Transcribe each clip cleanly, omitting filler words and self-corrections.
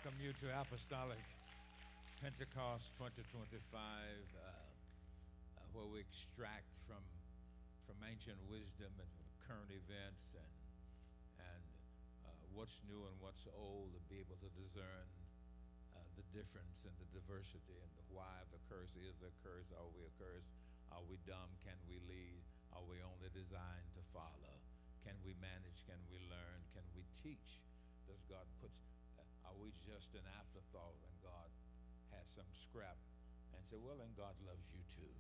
welcome you to Apostolic Pentecost 2025, where we extract from ancient wisdom and from current events and what's new and what's old, to be able to discern the difference and the diversity and the why of the curse. Is a curse? Are we a curse? Are we dumb? Can we lead? Are we only designed to follow? Can we manage? Can we learn? Can we teach? Does God put, are we just an afterthought when God had some scrap and said, well, and God loves you too?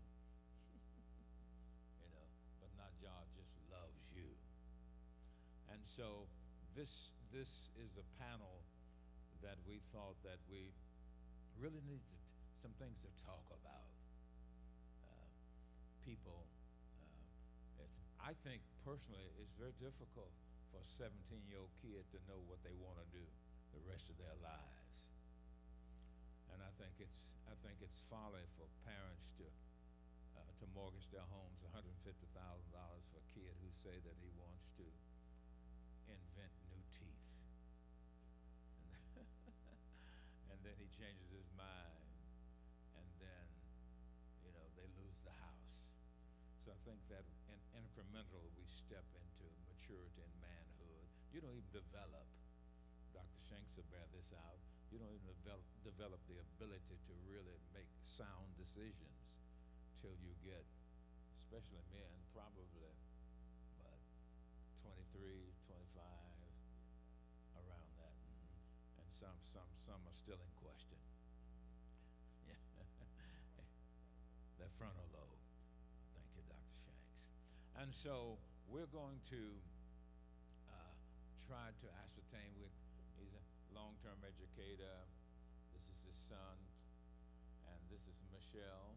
But not God just loves you. And so this is a panel that we thought that we really need some things to talk about. People, I think personally it's very difficult for a 17-year-old kid to know what they want to do the rest of their lives. And I think it's folly for parents to mortgage their homes $150,000 for a kid who say that he wants to invent new teeth. And then he changes his mind, and then they lose the house. So I think that incrementally we step into maturity and manhood. You don't even develop, Dr. Shanks will bear this out, you don't even develop the ability to really make sound decisions till you get, especially men, probably, 23, 25, around that. And some are still in question. Yeah. That frontal lobe. Thank you, Dr. Shanks. And so we're going to try to ascertain. He's a long-term educator. This is his son, and this is Michelle,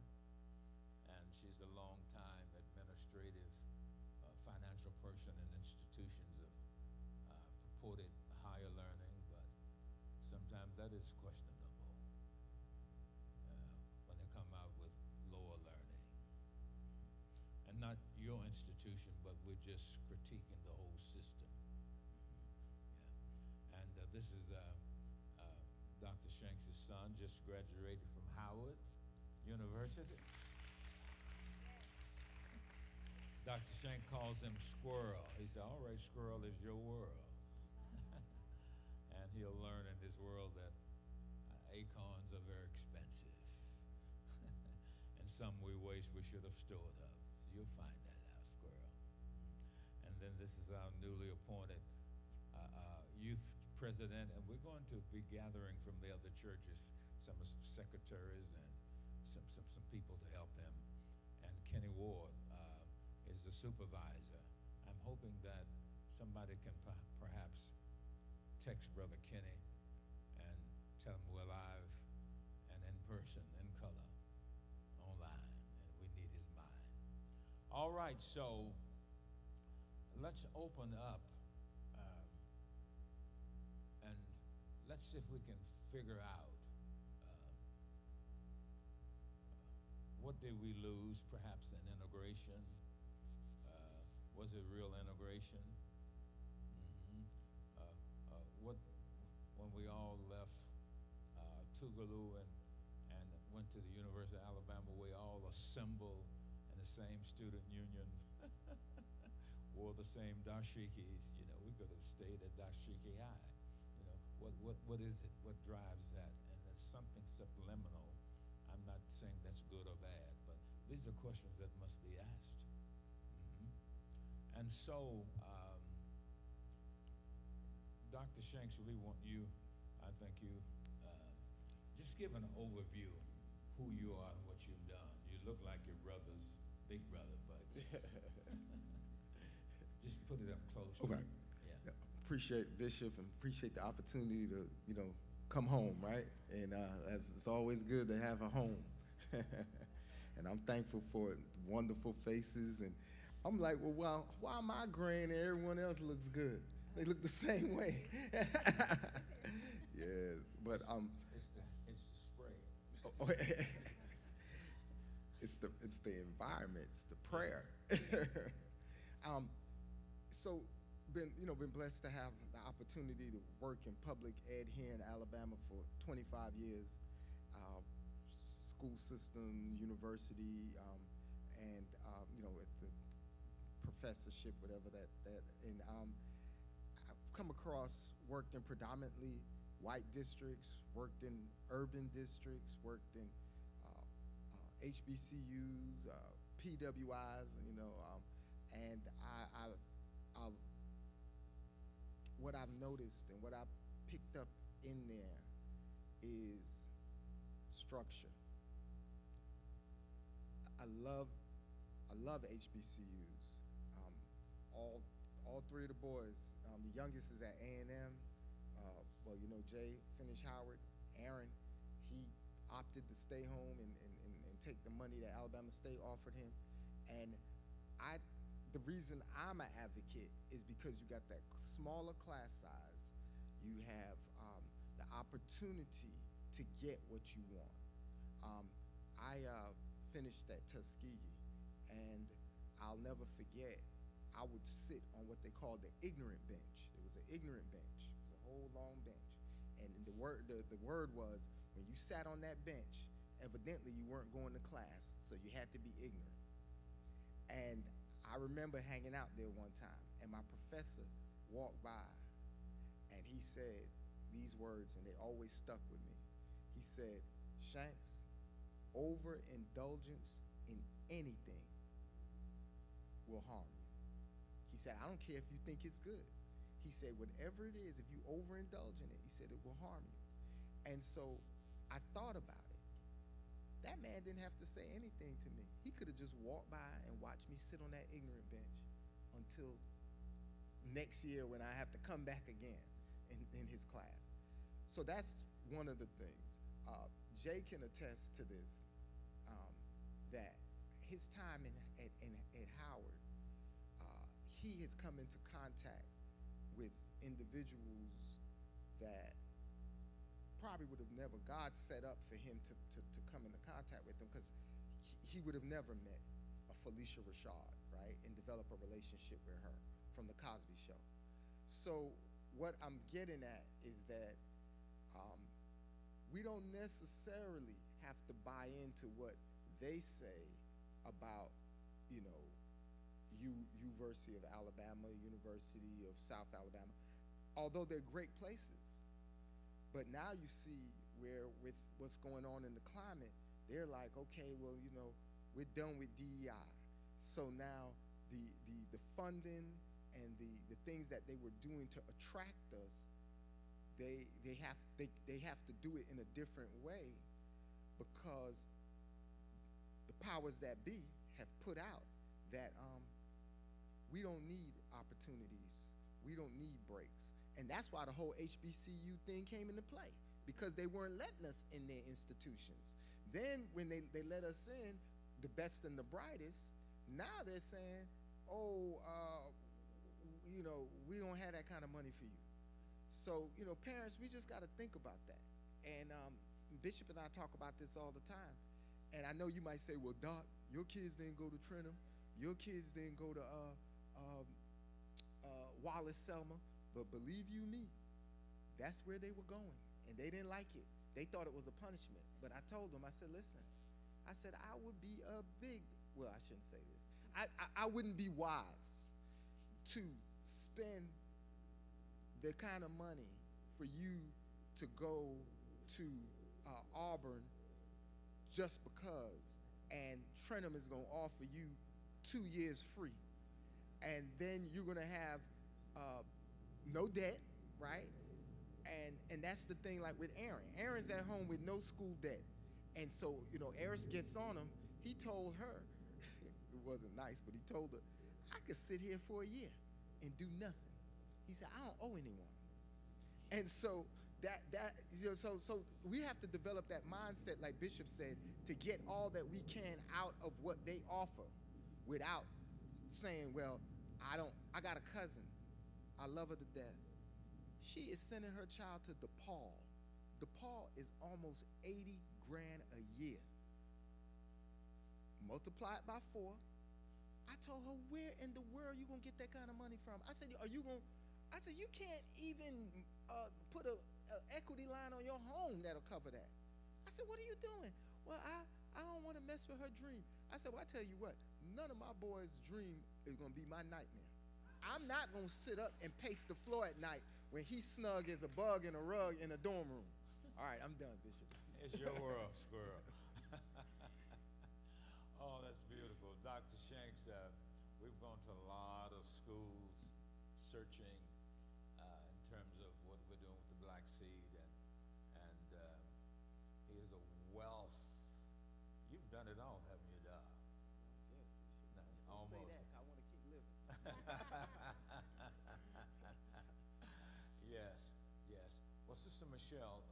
and she's a long-time administrative financial person in institutions of purported higher learning, but sometimes that is questionable when they come out with lower learning. And not your institution, but we're just critiquing the whole system. Yeah. And this is Dr. Shanks' son, just graduated from Howard University. Dr. Shank calls him Squirrel. He said, all right, Squirrel is your world. And he'll learn in his world that acorns are very expensive. And some we waste we should have stored up. So you'll find that out, Squirrel. And then this is our newly appointed youth president, and we're going to be gathering from the other churches, some secretaries and some people to help him. And Kenny Ward is the supervisor. I'm hoping that somebody can perhaps text Brother Kenny and tell him we're live and in person, in color, online, and we need his mind. All right, so let's open up and let's see if we can figure out what did we lose, perhaps in integration. Was it real integration? When we all left Tougaloo and went to the University of Alabama, we all assembled in the same student union, wore the same dashikis. We could have stayed at Dashiki High. What is it? What drives that? And there's something subliminal. I'm not saying that's good or bad, but these are questions that must be asked. And so, Dr. Shanks, we want you, I think you, just give an overview who you are and what you've done. You look like your brother's big brother, but just put it up close. Okay. Yeah. Appreciate Bishop and appreciate the opportunity to, come home, right? And it's always good to have a home. And I'm thankful for wonderful faces. And I'm like, well, why am I gray and everyone else looks good? They look the same way. Yeah, but it's the spray. It's the environment. It's the prayer. So been blessed to have the opportunity to work in public ed here in Alabama for 25 years, school system, university, and at the professorship, whatever that. And I've come across, worked in predominantly white districts, worked in urban districts, worked in HBCUs, PWIs, and what I've noticed and what I've picked up in there is structure. I love HBCUs. All three of the boys. The youngest is at A&M. Jay finished Howard. Aaron, he opted to stay home and take the money that Alabama State offered him. And the reason I'm an advocate is because you got that smaller class size. You have the opportunity to get what you want. I finished at Tuskegee, and I'll never forget, I would sit on what they called the ignorant bench. It was an ignorant bench. It was a whole long bench. And the word was, when you sat on that bench, evidently you weren't going to class, so you had to be ignorant. And I remember hanging out there one time, and my professor walked by, and he said these words, and they always stuck with me. He said, "Shanks, overindulgence in anything will harm you." He said, "I don't care if you think it's good." He said, "Whatever it is, if you overindulge in it," he said, "it will harm you." And so I thought about it. That man didn't have to say anything to me. He could have just walked by and watched me sit on that ignorant bench until next year when I have to come back again in his class. So that's one of the things. Jay can attest to this, that his time at Howard, he has come into contact with individuals that probably would have never, God set up for him to come into contact with them, because he would have never met a Felicia Rashad, right, and develop a relationship with her from the Cosby Show. So what I'm getting at is that we don't necessarily have to buy into what they say about, University of Alabama, University of South Alabama, although they're great places. But now you see where, with what's going on in the climate, they're like, okay, well, we're done with DEI. So now the funding and the things that they were doing to attract us, they have to do it in a different way, because the powers that be have put out that we don't need opportunities, we don't need breaks. And that's why the whole HBCU thing came into play, because they weren't letting us in their institutions. Then when they let us in, the best and the brightest, now they're saying, we don't have that kind of money for you. So, parents, we just got to think about that. And Bishop and I talk about this all the time. And I know you might say, well, Doc, your kids didn't go to Trenton. Your kids didn't go to Wallace-Selma. But believe you me, that's where they were going. And they didn't like it. They thought it was a punishment. But I told them, I said, listen, I would be I shouldn't say this. I wouldn't be wise to spend the kind of money for you to go to Auburn just because, and Trenton is going to offer you 2 years free. And then you're going to have no debt, right? And that's the thing, like with Aaron. Aaron's at home with no school debt. And so, Eris gets on him. He told her, it wasn't nice, but he told her, I could sit here for a year and do nothing. He said, I don't owe anyone. And so so we have to develop that mindset, like Bishop said, to get all that we can out of what they offer without saying, well, I got a cousin. I love her to death. She is sending her child to DePaul. DePaul is almost $80,000 a year. Multiply it by 4. I told her, where in the world are you going to get that kind of money from? I said, you can't even put an equity line on your home. loan that'll cover that. I said, what are you doing? Well, I don't want to mess with her dream. I said, well, I tell you what, none of my boys' dream is going to be my nightmare. I'm not going to sit up and pace the floor at night when he's snug as a bug in a rug in a dorm room. All right, I'm done, Bishop. It's your world, squirrel. Oh, that's beautiful. Dr. Shanks, we've gone to a lot of schools searching in terms of what we're doing with the black seed, and he is a wealth. You've done it all, haven't you, Doc? Yeah, No, almost. Say that, I want to keep living. Yes, yes. Well, Sister Michelle,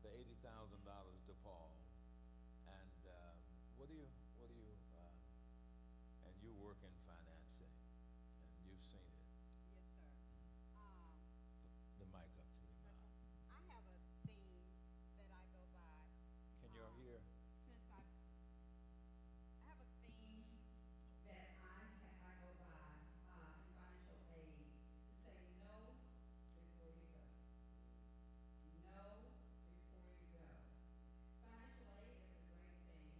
the $80,000 to Paul, and what do you, and you work in financing, and you've seen it. Yes, sir. The mic up to your mouth. I have a theme that I go by. Can you all hear? Since I have a theme that I go by in financial aid to say no before you go. No before you go. Financial aid is a great thing.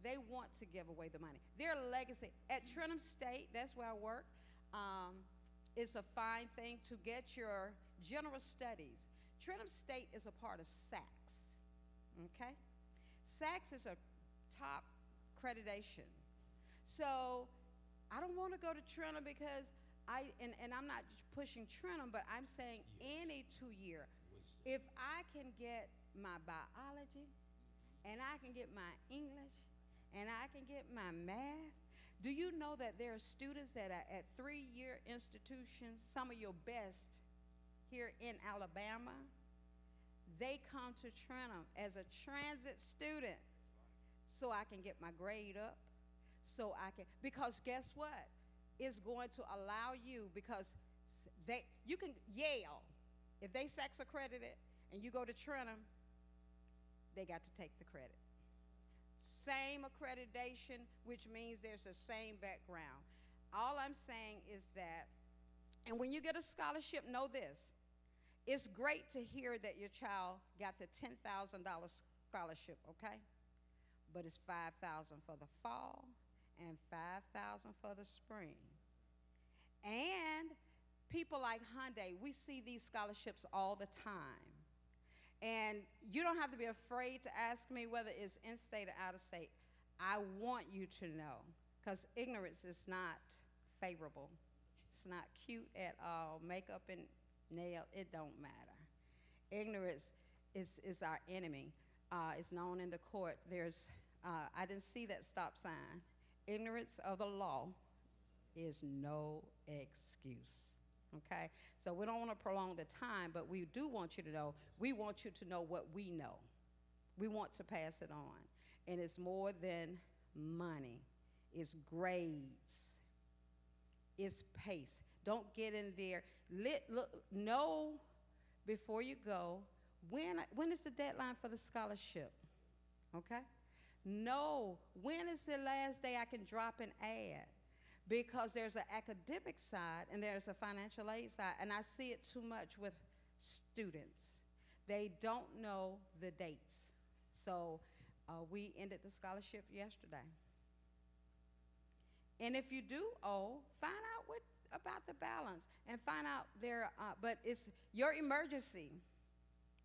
they want to give away the money. Their legacy at Trenton State, that's where I work. It's a fine thing to get your general studies. Trenton State is a part of SACS. Okay, SACS is a top accreditation. So I don't want to go to Trenton because and I'm not pushing Trenton, but I'm saying any 2-year. If I can get my biology, and I can get my English, and I can get my math, do you know that there are students that are at 3-year institutions, some of your best here in Alabama, they come to Trenton as a transit student so I can get my grade up, because guess what? It's going to allow you, because you can Yale, if they SACS accredited and you go to Trenton, they got to take the credit. Same accreditation, which means there's the same background. All I'm saying is that, and when you get a scholarship, know this. It's great to hear that your child got the $10,000 scholarship, okay? But it's $5,000 for the fall and $5,000 for the spring. And people like Hyundai, we see these scholarships all the time. And you don't have to be afraid to ask me whether it's in-state or out-of-state. I want you to know, because ignorance is not favorable. It's not cute at all. Makeup and nail, it don't matter. Ignorance is our enemy. It's known in the court. I didn't see that stop sign. Ignorance of the law is no excuse. Okay? So we don't want to prolong the time, but we do want you to know, we want you to know what we know. We want to pass it on. And it's more than money. It's grades. It's pace. Don't get in there. Know before you go, when is the deadline for the scholarship? Okay? Know when is the last day I can drop an ad. Because there's an academic side and there's a financial aid side, and I see it too much with students. They don't know the dates. So we ended the scholarship yesterday. And if you do owe, find out what about the balance and find out but it's your emergency,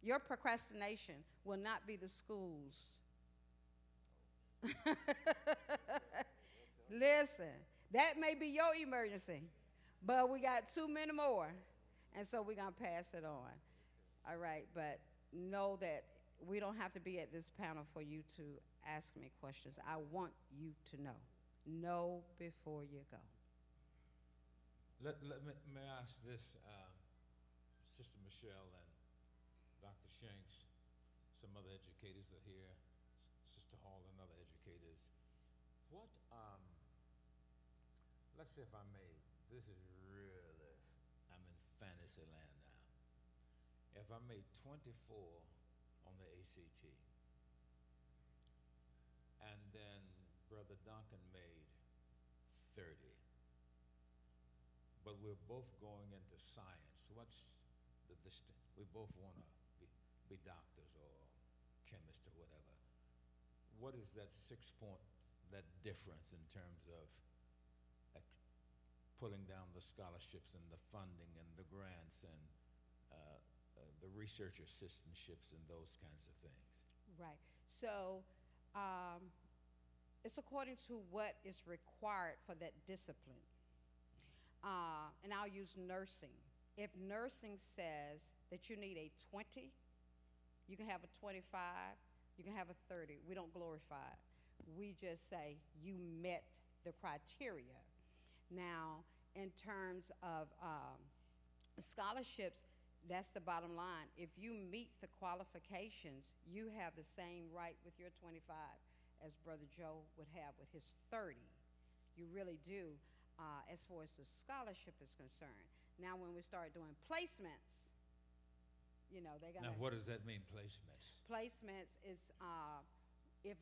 your procrastination will not be the school's. Listen. That may be your emergency, but we got too many more, and so we're going to pass it on. All right, but know that we don't have to be at this panel for you to ask me questions. I want you to know. Know before you go. May I ask this, Sister Michelle and Dr. Shanks, some other educators are here, Sister Hall and other educators. What, let's see if I may, this is really, I'm in fantasy land now. If I made 24 on the ACT, and then Brother Duncan made 30, but we're both going into science, what's we both want to be doctors or chemists or whatever. What is that that difference in terms of pulling down the scholarships and the funding and the grants and the research assistantships and those kinds of things? Right. So it's according to what is required for that discipline. And I'll use nursing. If nursing says that you need a 20, you can have a 25, you can have a 30. We don't glorify it. We just say you met the criteria. Now, in terms of scholarships, that's the bottom line. If you meet the qualifications, you have the same right with your 25 as Brother Joe would have with his 30. You really do, as far as the scholarship is concerned. Now, when we start doing placements, they're gonna. Now, what does that mean, placements? Placements is if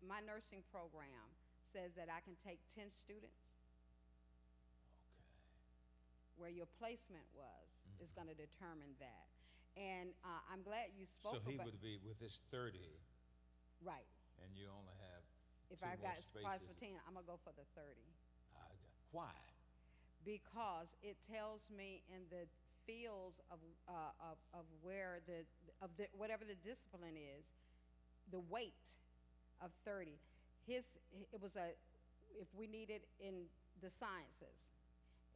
my nursing program says that I can take 10 students, okay, where your placement was is going to determine that. And I'm glad you spoke. So he would be with his 30. Right. and you only have If 2 I've more got spots for spaces. 10, I'm gonna go for the 30. Why? Because it tells me in the fields of where whatever the discipline is, the weight of 30. It was if we needed in the sciences,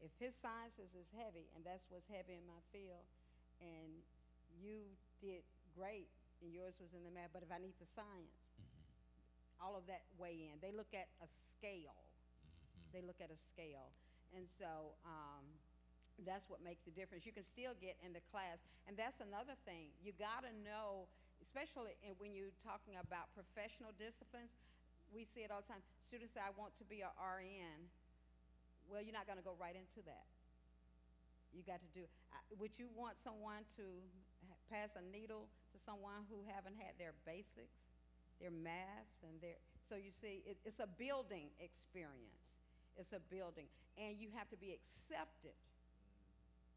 if his sciences is heavy, and that's what's heavy in my field, and you did great, and yours was in the math, but if I need the science, all of that weigh in. They look at a scale. They look at a scale. And so that's what makes the difference. You can still get in the class. And that's another thing. You got to know, especially when you're talking about professional disciplines, we see it all the time. Students say, I want to be a RN. Well, you're not going to go right into that. You got to do, would you want someone to pass a needle to someone who haven't had their basics, their maths, and so you see, it's a building experience. It's a building, and you have to be accepted.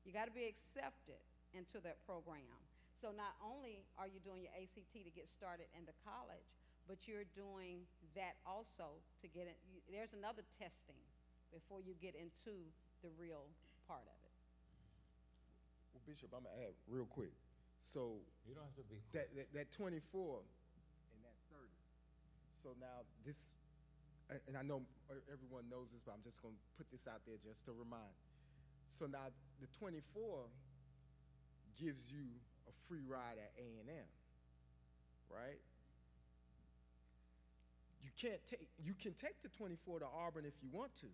You got to be accepted into that program. So not only are you doing your ACT to get started in the college, but you're doing that also to get it. There's another testing before you get into the real part of it. Well, Bishop, I'm gonna add real quick. So You don't have to be quick. that 24 and that 30. So now this, and I know everyone knows this, but I'm just going to put this out there just to remind. So now the 24 gives you a free ride at A&M, right? You can take the 24 to Auburn if you want to,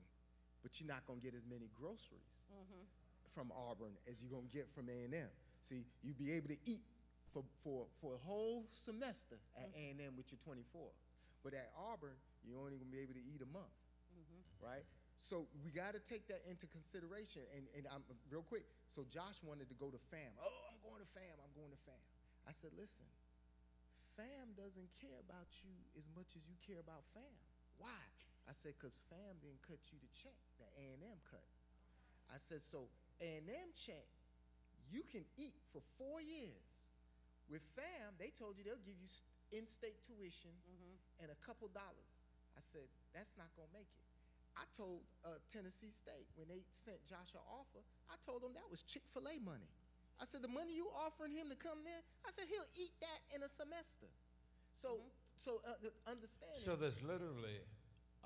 but you're not going to get as many groceries from Auburn as you're going to get from A&M. See, you'll be able to eat for a whole semester at A&M with your 24. But at Auburn, you're only going to be able to eat a month, right? So we got to take that into consideration. And I'm real quick. So Josh wanted to go to FAM. Oh, I'm going to FAM. I'm going to FAM. I said, listen, FAM doesn't care about you as much as you care about FAM. Why? I said, because FAM didn't cut you the check that A&M cut. I said, so A&M check, you can eat for 4 years. With FAM, they told you they'll give you in-state tuition and a couple dollars. I said, that's not going to make it. I told Tennessee State, when they sent Josh an offer, I told them that was Chick-fil-A money. I said, the money you offering him to come there, I said, he'll eat that in a semester. So, understand. So there's literally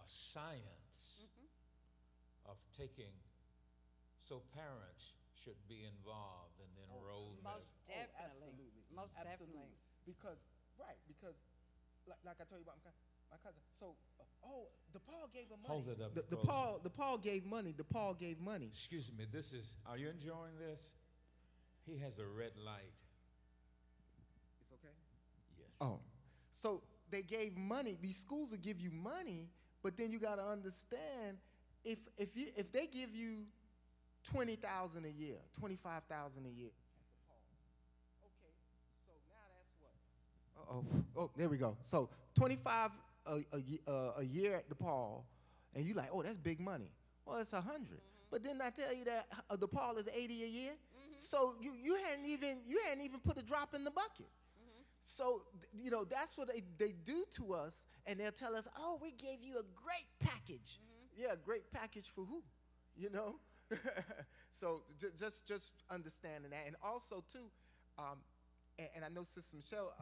a science of taking, so parents should be involved in the enrollment. Most definitely. Absolutely. Most Absolutely. definitely. Because like I told you about my cousin. So, DePaul gave him money. Hold it up. DePaul gave money. DePaul gave money. Excuse me, are you enjoying this? He has a red light. It's okay? Yes. Oh, so they gave money. These schools will give you money, but then you got to understand if they give you $20,000 a year, $25,000 a year. Okay, so now that's what? Oh, there we go. So 25 a year at DePaul, and you like, oh, that's big money. Well, it's 100. But then I tell you that DePaul is 80 a year. So you hadn't even put a drop in the bucket. So that's what they do to us, and they'll tell us, oh, we gave you a great package. Yeah, great package for who? So just understanding that, and also too, and I know Sister Michelle,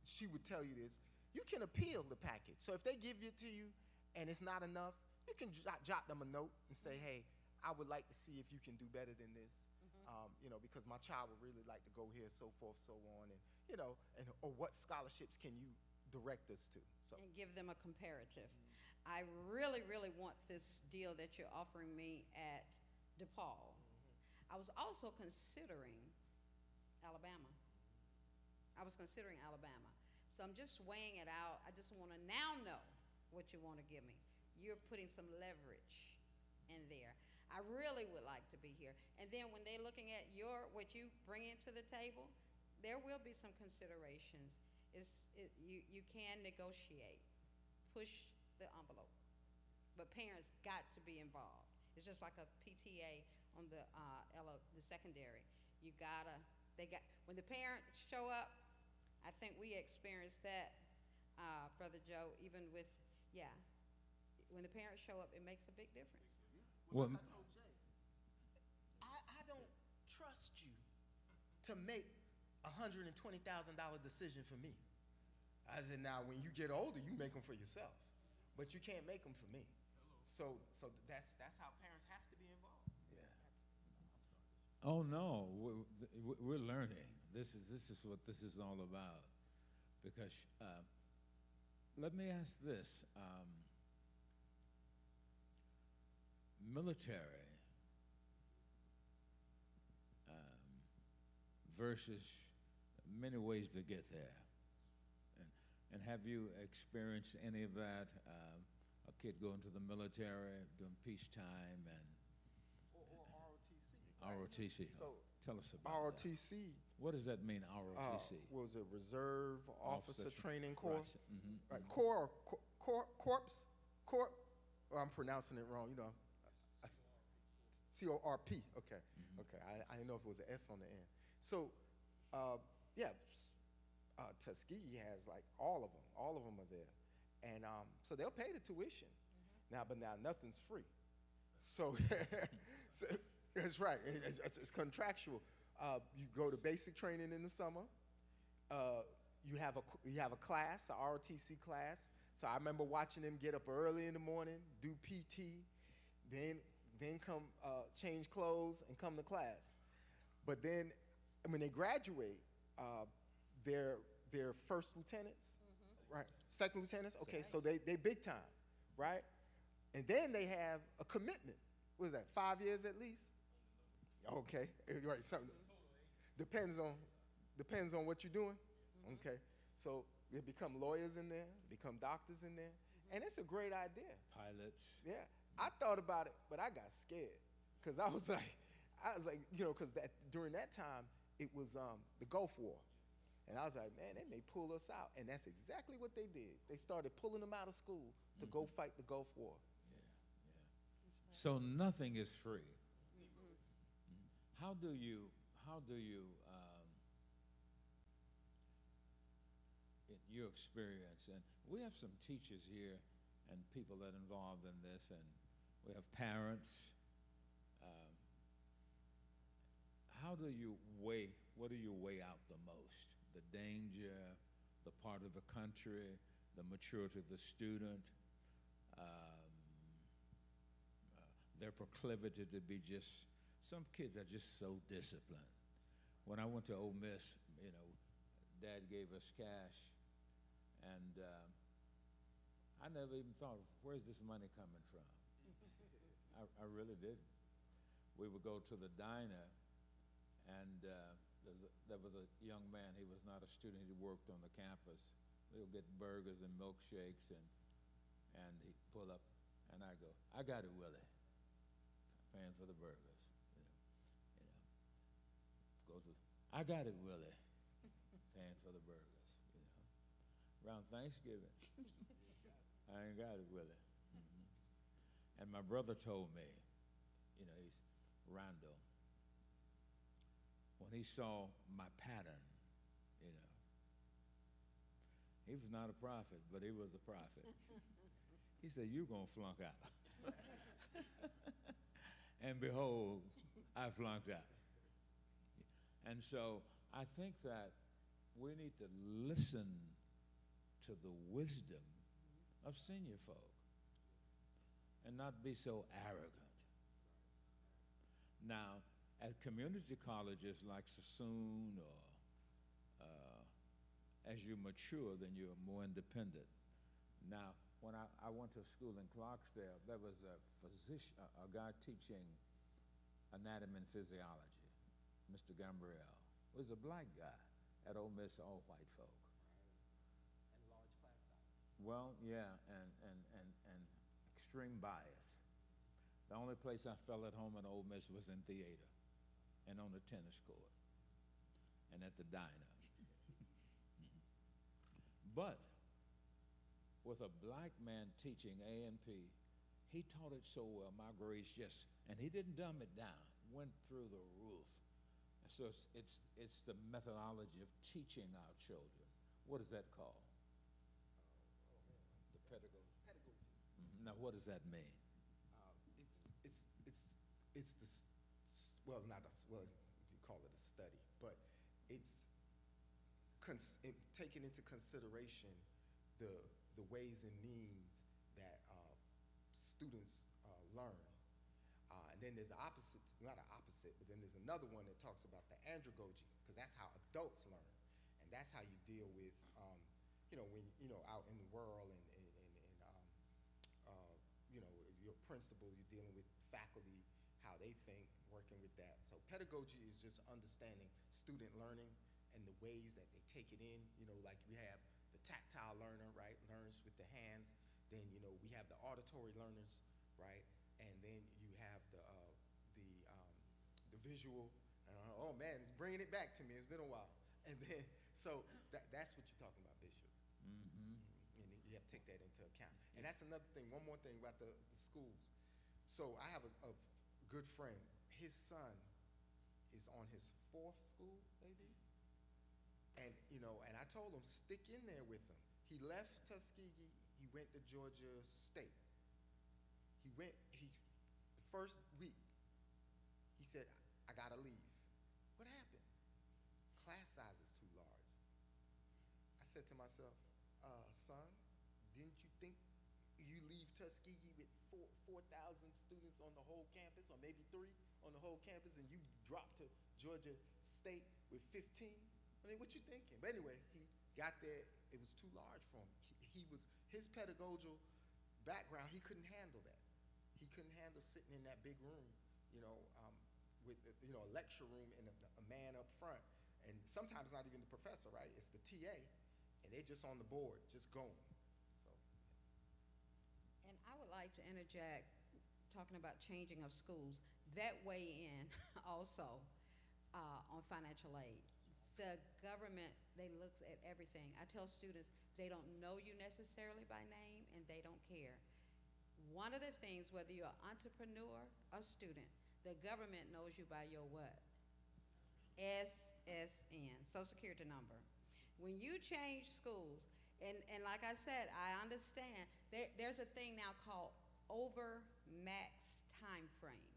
she would tell you this. You can appeal the package. So if they give it to you and it's not enough, you can jot them a note and say, hey, I would like to see if you can do better than this, because my child would really like to go here, so forth, so on, and or what scholarships can you direct us to? So. And give them a comparative. I really, really want this deal that you're offering me at DePaul. I was also considering Alabama. So I'm just weighing it out. I just want to now know what you want to give me. You're putting some leverage in there. I really would like to be here. And then when they're looking at what you bring into the table, there will be some considerations. You can negotiate, push the envelope, but parents got to be involved. It's just like a PTA on the secondary. When the parents show up, I think we experienced that Brother Joe, even with, yeah, when the parents show up, it makes a big difference. Well, Like I told Jay, I don't trust you to make $120,000 decision for me. I said, now when you get older, you make them for yourself, but you can't make them for me. So that's how parents have to be involved. yeah. Oh no, we're learning. This is what this is all about. Because let me ask this: military versus many ways to get there. And have you experienced any of that? A kid going to the military during peacetime and ROTC. So tell us about that. ROTC. What does that mean, ROTC? What was it? Reserve Officer Training Corps. Right. Mm-hmm. Right. Corps. Corp. Oh, I'm pronouncing it wrong. You know, CORP. Okay. Mm-hmm. Okay. I didn't know if it was an S on the end. So, yeah. Tuskegee has like all of them. All of them are there, and so they'll pay the tuition. Now, but now nothing's free. So, so that's right. It's contractual. You go to basic training in the summer. You have a class, a ROTC class. So I remember watching them get up early in the morning, do PT, then come change clothes and come to class. But then when they graduate, they're first lieutenants, right? Second lieutenants. Okay, so they big time, right? And then they have a commitment. What is that? 5 years at least. Okay, right. Something depends on what you're doing. Okay, so they become lawyers in there, become doctors in there, and it's a great idea. Pilots. Yeah, I thought about it, but I got scared because I was like, you know, because during that time it was the Gulf War, and I was like, man, they may pull us out, and that's exactly what they did. They started pulling them out of school to go fight the Gulf War. Yeah, yeah. So nothing is free. How do you in your experience, and we have some teachers here and people that are involved in this, and we have parents. What do you weigh out the most? The danger, the part of the country, the maturity of the student, their proclivity to be just, some kids are just so disciplined. When I went to Ole Miss, you know, Dad gave us cash, and I never even thought, where's this money coming from? I really didn't. We would go to the diner, and there was a young man. He was not a student. He worked on the campus. We would get burgers and milkshakes, and he'd pull up, and I go, I got it, Willie. Paying for the burgers, Go to, I got it, Willie. Paying for the burgers, Around Thanksgiving, I ain't got it, Willie. And my brother told me, he's Randall. When he saw my pattern, he was not a prophet, but he was a prophet. He said, "You're gonna flunk out." And behold, I flunked out. And so I think that we need to listen to the wisdom of senior folk and not be so arrogant. Now, at community colleges like Sassoon, or as you mature, then you're more independent. Now, when I went to school in Clarksdale, there was a physician, a guy teaching anatomy and physiology, Mr. Gambriel. He was a black guy. At Ole Miss, all white folk. And large class size. Well, yeah, and extreme bias. The only place I felt at home at Ole Miss was in theater and on the tennis court and at the diner. But with a black man teaching A&P, he taught it so well, my grades and he didn't dumb it down, went through the roof. So it's the methodology of teaching our children. What is that called? pedagogy? Pedagogy. Now, what does that mean? It's the well, not a, well, you call it a study, but it's taking into consideration the ways and means that students learn. And then there's an opposite, not an opposite, but then there's another one that talks about the andragogy, because that's how adults learn, and that's how you deal with, when out in the world and your principal, you're dealing with faculty, how they think, working with that. So pedagogy is just understanding student learning and the ways that they take it in. Like we have the tactile learner, right, learns with the hands. Then we have the auditory learners, right, and then you have the visual. Oh man, it's bringing it back to me. It's been a while. And then so that's what you're talking about, Bishop. Mm-hmm. And you have to take that into account. And that's another thing, one more thing about the schools. So I have a good friend. His son is on his 4th school, maybe. And, and I told him, stick in there with him. He left Tuskegee, he went to Georgia State. The first week, he said, I gotta leave. What happened? Class size is too large. I said to myself, son, didn't you think you leave Tuskegee with 4,000 students on the whole campus, or maybe 3 on the whole campus, and you drop to Georgia State with 15? I mean, what you thinking? But anyway, he got there. It was too large for him. His pedagogical background, he couldn't handle that. He couldn't handle sitting in that big room, with a lecture room and a man up front, and sometimes not even the professor, right? It's the TA, and they're just on the board, just going. So. And I would like to interject, talking about changing of schools, that weigh in also on financial aid. The government, they look at everything. I tell students, they don't know you necessarily by name, and they don't care. One of the things, whether you're an entrepreneur or student, the government knows you by your what? SSN, Social Security number. When you change schools, and like I said, I understand, there's a thing now called over-max time frame.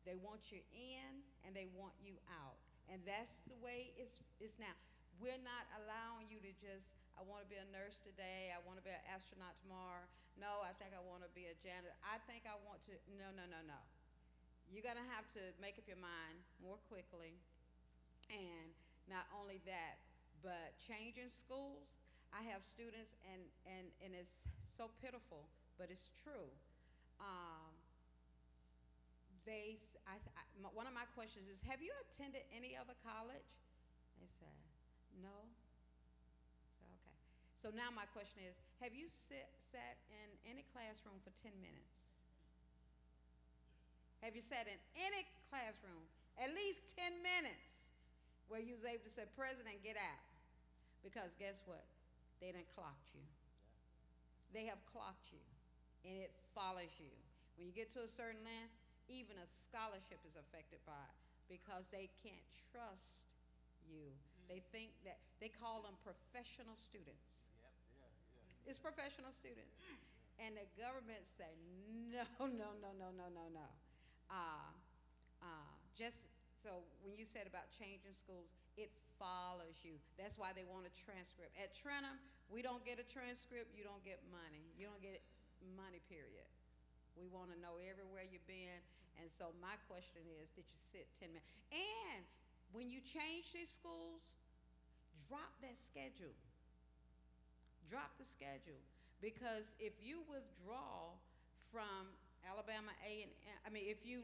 They want you in and they want you out. And that's the way it's now. We're not allowing you to just, I want to be a nurse today, I want to be an astronaut tomorrow. No, I think I want to be a janitor. I think I want to, no. You're going to have to make up your mind more quickly. And not only that, but changing schools. I have students, and it's so pitiful, but it's true. One of my questions is, have you attended any other college? They said, no. I said, okay. So now my question is, have you sat in any classroom for 10 minutes? Have you sat in any classroom at least 10 minutes where you was able to say, President, get out? Because guess what? They done clocked you. They have clocked you, and it follows you. When you get to a certain land, even a scholarship is affected by it because they can't trust you. They think that, they call them professional students. It's professional students. And the government say, no. Just so when you said about changing schools, it follows you. That's why they want a transcript. At Trenum, we don't get a transcript, you don't get money. You don't get money, period. We want to know everywhere you've been. And so my question is, did you sit 10 minutes? And when you change these schools, drop that schedule. Drop the schedule. Because if you withdraw from Alabama if you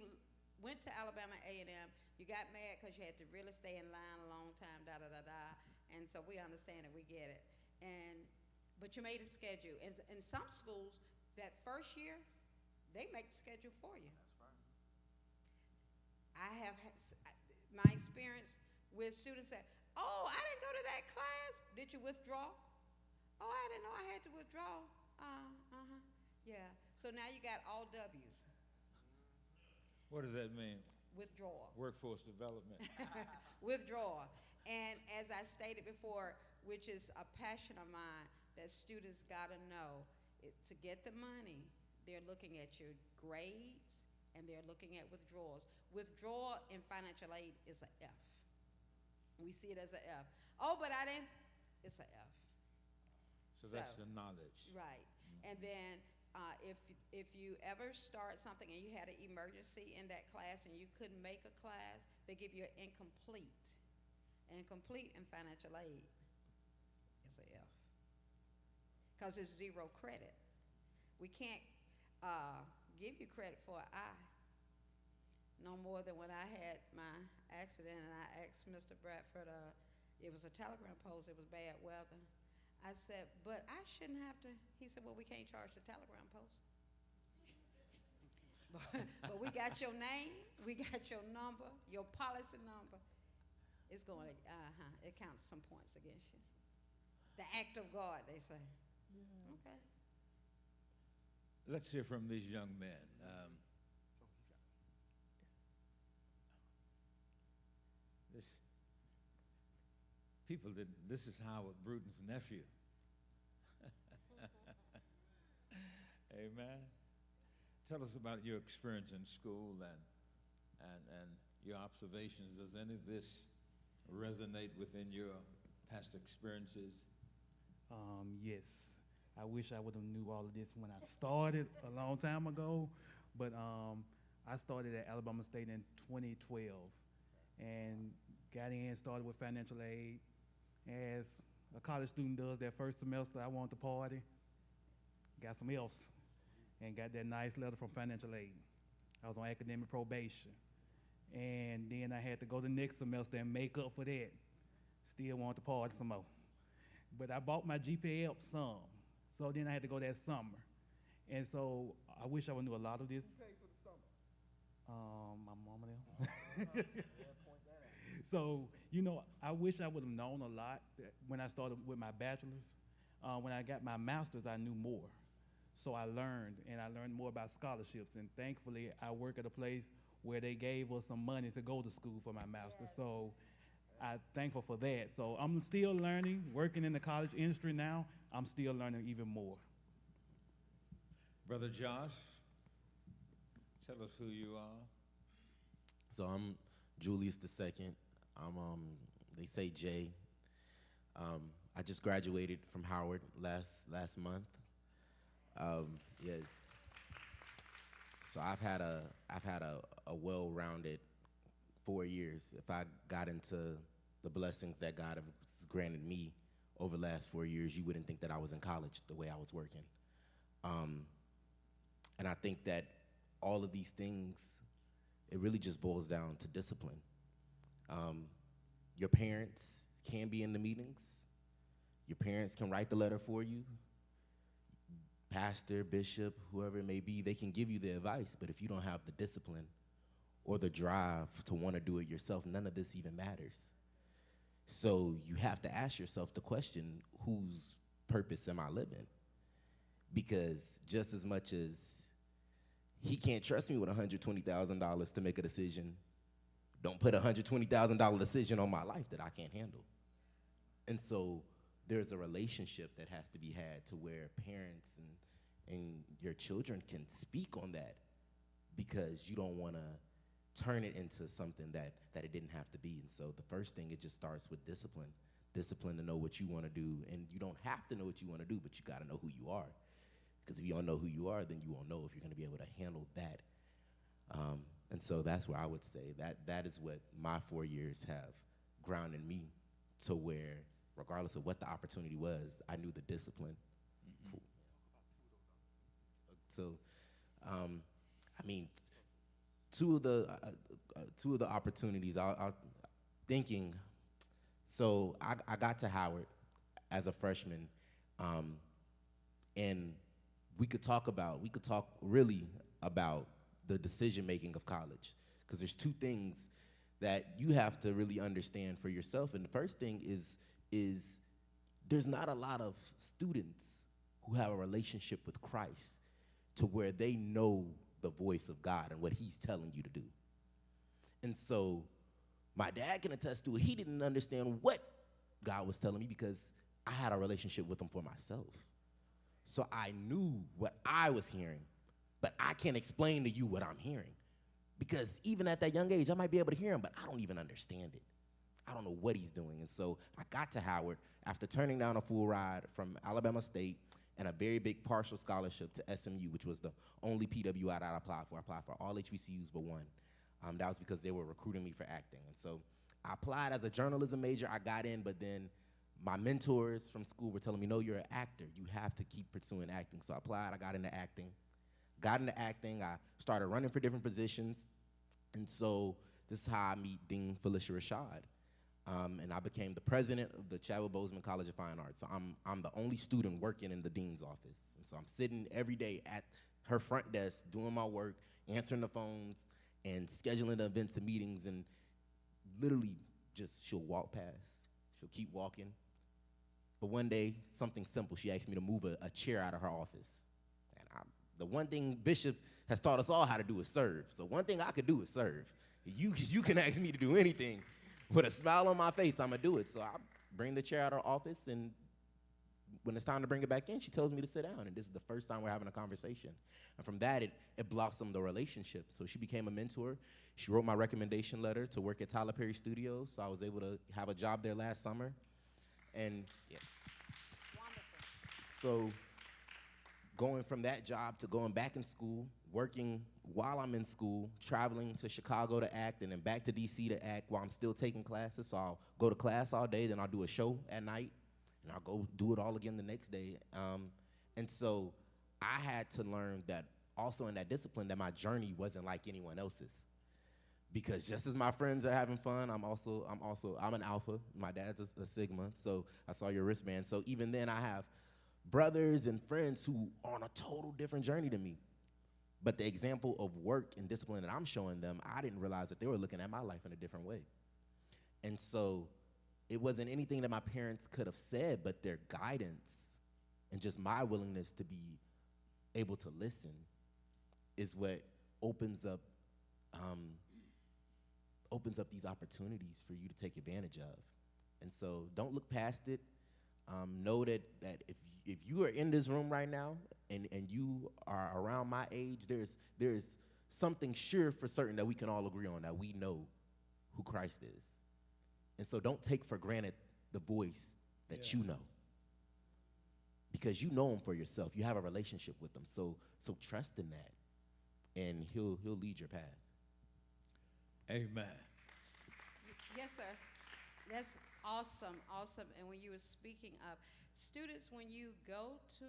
went to Alabama A&M, you got mad because you had to really stay in line a long time, and so we understand it, we get it. But you made a schedule. And in some schools, that first year, they make the schedule for you. That's right. I have my experience with students say, oh, I didn't go to that class. Did you withdraw? Oh, I didn't know I had to withdraw. Yeah. So now you got all W's. What does that mean? Withdraw. Workforce development. Withdraw. And as I stated before, which is a passion of mine that students got to know, To get the money, they're looking at your grades and they're looking at withdrawals. Withdrawal in financial aid is a F. We see it as a F. Oh, but I didn't, it's a F. So that's the knowledge. Right. And then if you ever start something and you had an emergency in that class and you couldn't make a class, they give you an incomplete. Incomplete in financial aid is a F. Because it's 0 credit. We can't give you credit for an I. No more than when I had my accident and I asked Mr. Bradford, it was a telegram post, it was bad weather. I said, but I shouldn't have to. He said, well, we can't charge the telegram post. But we got your name, we got your number, your policy number. It's going to, it counts some points against you. The act of God, they say. Yeah. Okay. Let's hear from these young men. This is Howard Bruton's nephew. Amen. Tell us about your experience in school and your observations. Does any of this resonate within your past experiences? Yes. I wish I would have knew all of this when I started a long time ago, but I started at Alabama State in 2012 and got in, started with financial aid. As a college student does that first semester, I wanted to party, got some F's, and got that nice letter from financial aid. I was on academic probation. And then I had to go the next semester and make up for that. Still wanted to party some more. But I bought my GPA up some. So then I had to go that summer. And so I wish I would knew a lot of this. Who paid for the summer? My mama there. So, I wish I would have known a lot when I started with my bachelor's. When I got my master's, I knew more. So I learned more about scholarships. And thankfully, I work at a place where they gave us some money to go to school for my master's. Yes. So I'm thankful for that. So I'm still learning, working in the college industry now. I'm still learning even more. Brother Josh, tell us who you are. So I'm Julius II. They say Jay. I just graduated from Howard last month. Yes. So I've had a well-rounded 4 years. If I got into the blessings that God has granted me over the last 4 years, you wouldn't think that I was in college the way I was working. And I think that all of these things, it really just boils down to discipline. Your parents can be in the meetings. Your parents can write the letter for you. Pastor, bishop, whoever it may be, they can give you the advice, but if you don't have the discipline or the drive to want to do it yourself, none of this even matters. So you have to ask yourself the question, whose purpose am I living? Because just as much as he can't trust me with $120,000 to make a decision, don't put a $120,000 decision on my life that I can't handle. And so there's a relationship that has to be had to where parents and your children can speak on that, because you don't want to turn it into something that it didn't have to be. And so the first thing, it just starts with discipline. Discipline to know what you want to do. And you don't have to know what you want to do, but you got to know who you are. Because if you don't know who you are, then you won't know if you're going to be able to handle that. And so that's where I would say that is what my 4 years have grounded me to, where regardless of what the opportunity was, I knew the discipline. Mm-hmm. So, I mean, two of the opportunities, I thinking, so I got to Howard as a freshman, and we could talk really about the decision-making of college, because there's two things that you have to really understand for yourself. And the first thing is there's not a lot of students who have a relationship with Christ to where they know the voice of God and what he's telling you to do. And so my dad can attest to it. He didn't understand what God was telling me because I had a relationship with him for myself. So I knew what I was hearing, but I can't explain to you what I'm hearing. Because even at that young age, I might be able to hear him, but I don't even understand it. I don't know what he's doing. And so I got to Howard after turning down a full ride from Alabama State and a very big partial scholarship to SMU, which was the only PWI that I applied for. I applied for all HBCUs but one. That was because they were recruiting me for acting. And so I applied as a journalism major. I got in, but then my mentors from school were telling me, no, you're an actor. You have to keep pursuing acting. So I applied. I got into acting. I started running for different positions. And so this is how I meet Dean Felicia Rashad. And I became the president of the Chadwick Boseman College of Fine Arts. So I'm the only student working in the dean's office. And so I'm sitting every day at her front desk doing my work, answering the phones, and scheduling the events and meetings, and literally just she'll walk past. She'll keep walking. But one day, something simple, she asked me to move a chair out of her office. And the one thing Bishop has taught us all how to do is serve. So one thing I could do is serve. You can ask me to do anything. With a smile on my face, I'm going to do it. So I bring the chair out of her office, and when it's time to bring it back in, she tells me to sit down. And this is the first time we're having a conversation. And from that, it blossomed the relationship. So she became a mentor. She wrote my recommendation letter to work at Tyler Perry Studios. So I was able to have a job there last summer. And yes. Wonderful. So going from that job to going back in school, working while I'm in school, traveling to Chicago to act, and then back to DC to act while I'm still taking classes. So I'll go to class all day, then I'll do a show at night, and I'll go do it all again the next day. And so I had to learn that also in that discipline that my journey wasn't like anyone else's. Because just as my friends are having fun, I'm an alpha. My dad's a sigma, so I saw your wristband. So even then I have brothers and friends who are on a total different journey than me. But the example of work and discipline that I'm showing them, I didn't realize that they were looking at my life in a different way. And so it wasn't anything that my parents could have said, but their guidance and just my willingness to be able to listen is what opens up these opportunities for you to take advantage of. And so don't look past it. Know that if you are in this room right now and you are around my age, there's something sure for certain that we can all agree on, that we know who Christ is. And so don't take for granted the voice that you know. Because you know him for yourself. You have a relationship with him. So trust in that, and he'll lead your path. Amen. Yes, sir. That's awesome. And when you were speaking of students, when you go to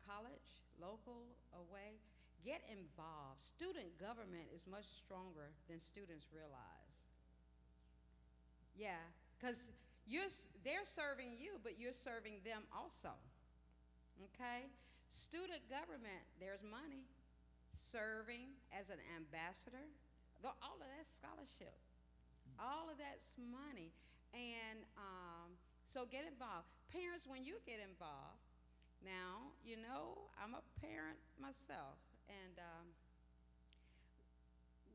college, local, away, get involved. Student government is much stronger than students realize. Yeah, because they're serving you, but you're serving them also. Okay? Student government, there's money. Serving as an ambassador, all of that's scholarship. All of that's money. And so get involved. Parents, when you get involved, now, I'm a parent myself. And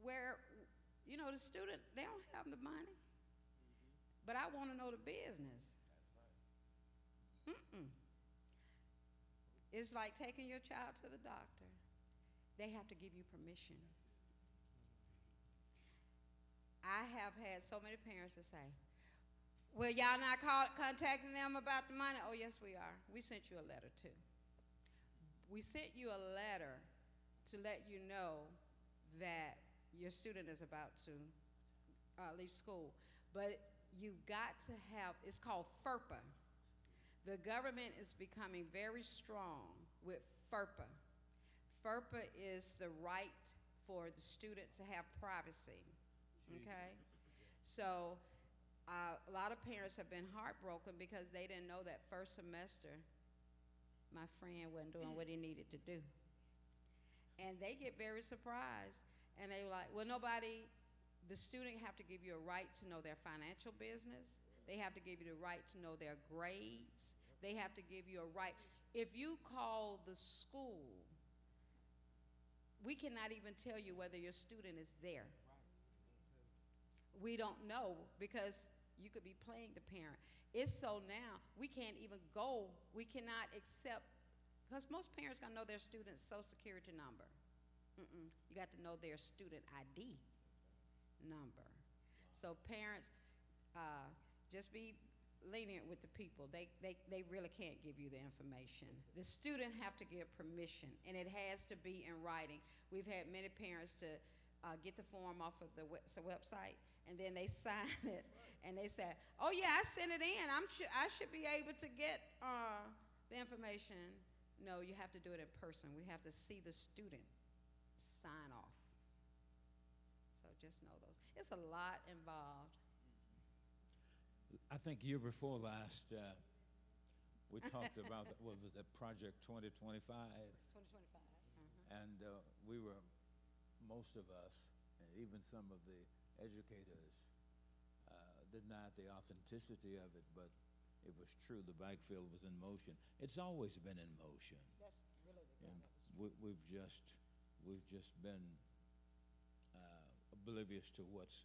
where, the student, they don't have the money. But I want to know the business. It's like taking your child to the doctor. They have to give you permission. I have had so many parents that say, well, y'all not contacting them about the money? Oh, yes, we are. We sent you a letter, too. We sent you a letter to let you know that your student is about to leave school. But you've got to have, it's called FERPA. The government is becoming very strong with FERPA. FERPA is the right for the student to have privacy, okay? So a lot of parents have been heartbroken because they didn't know that first semester my friend wasn't doing what he needed to do. And they get very surprised, and they were like, well, the student have to give you a right to know their financial business. They have to give you the right to know their grades. They have to give you a right. If you call the school, we cannot even tell you whether your student is there. We don't know because you could be playing the parent. It's so now we can't even go. We cannot accept Because most parents gonna know their student's social security number. You got to know their student ID number. So parents, just be lenient with the people. They really can't give you the information. The student have to give permission, and it has to be in writing. We've had many parents to get the form off of the website, and then they sign it, and they say, "Oh yeah, I sent it in. I should be able to get the information." No, you have to do it in person. We have to see the student sign off. So just know those. It's a lot involved. I think year before last, we talked about, what was that, Project 2025? 2025. And we were, most of us, and even some of the educators, denied the authenticity of it, but it was true. The backfield was in motion. It's always been in motion. That's really the And we've just been oblivious to what's,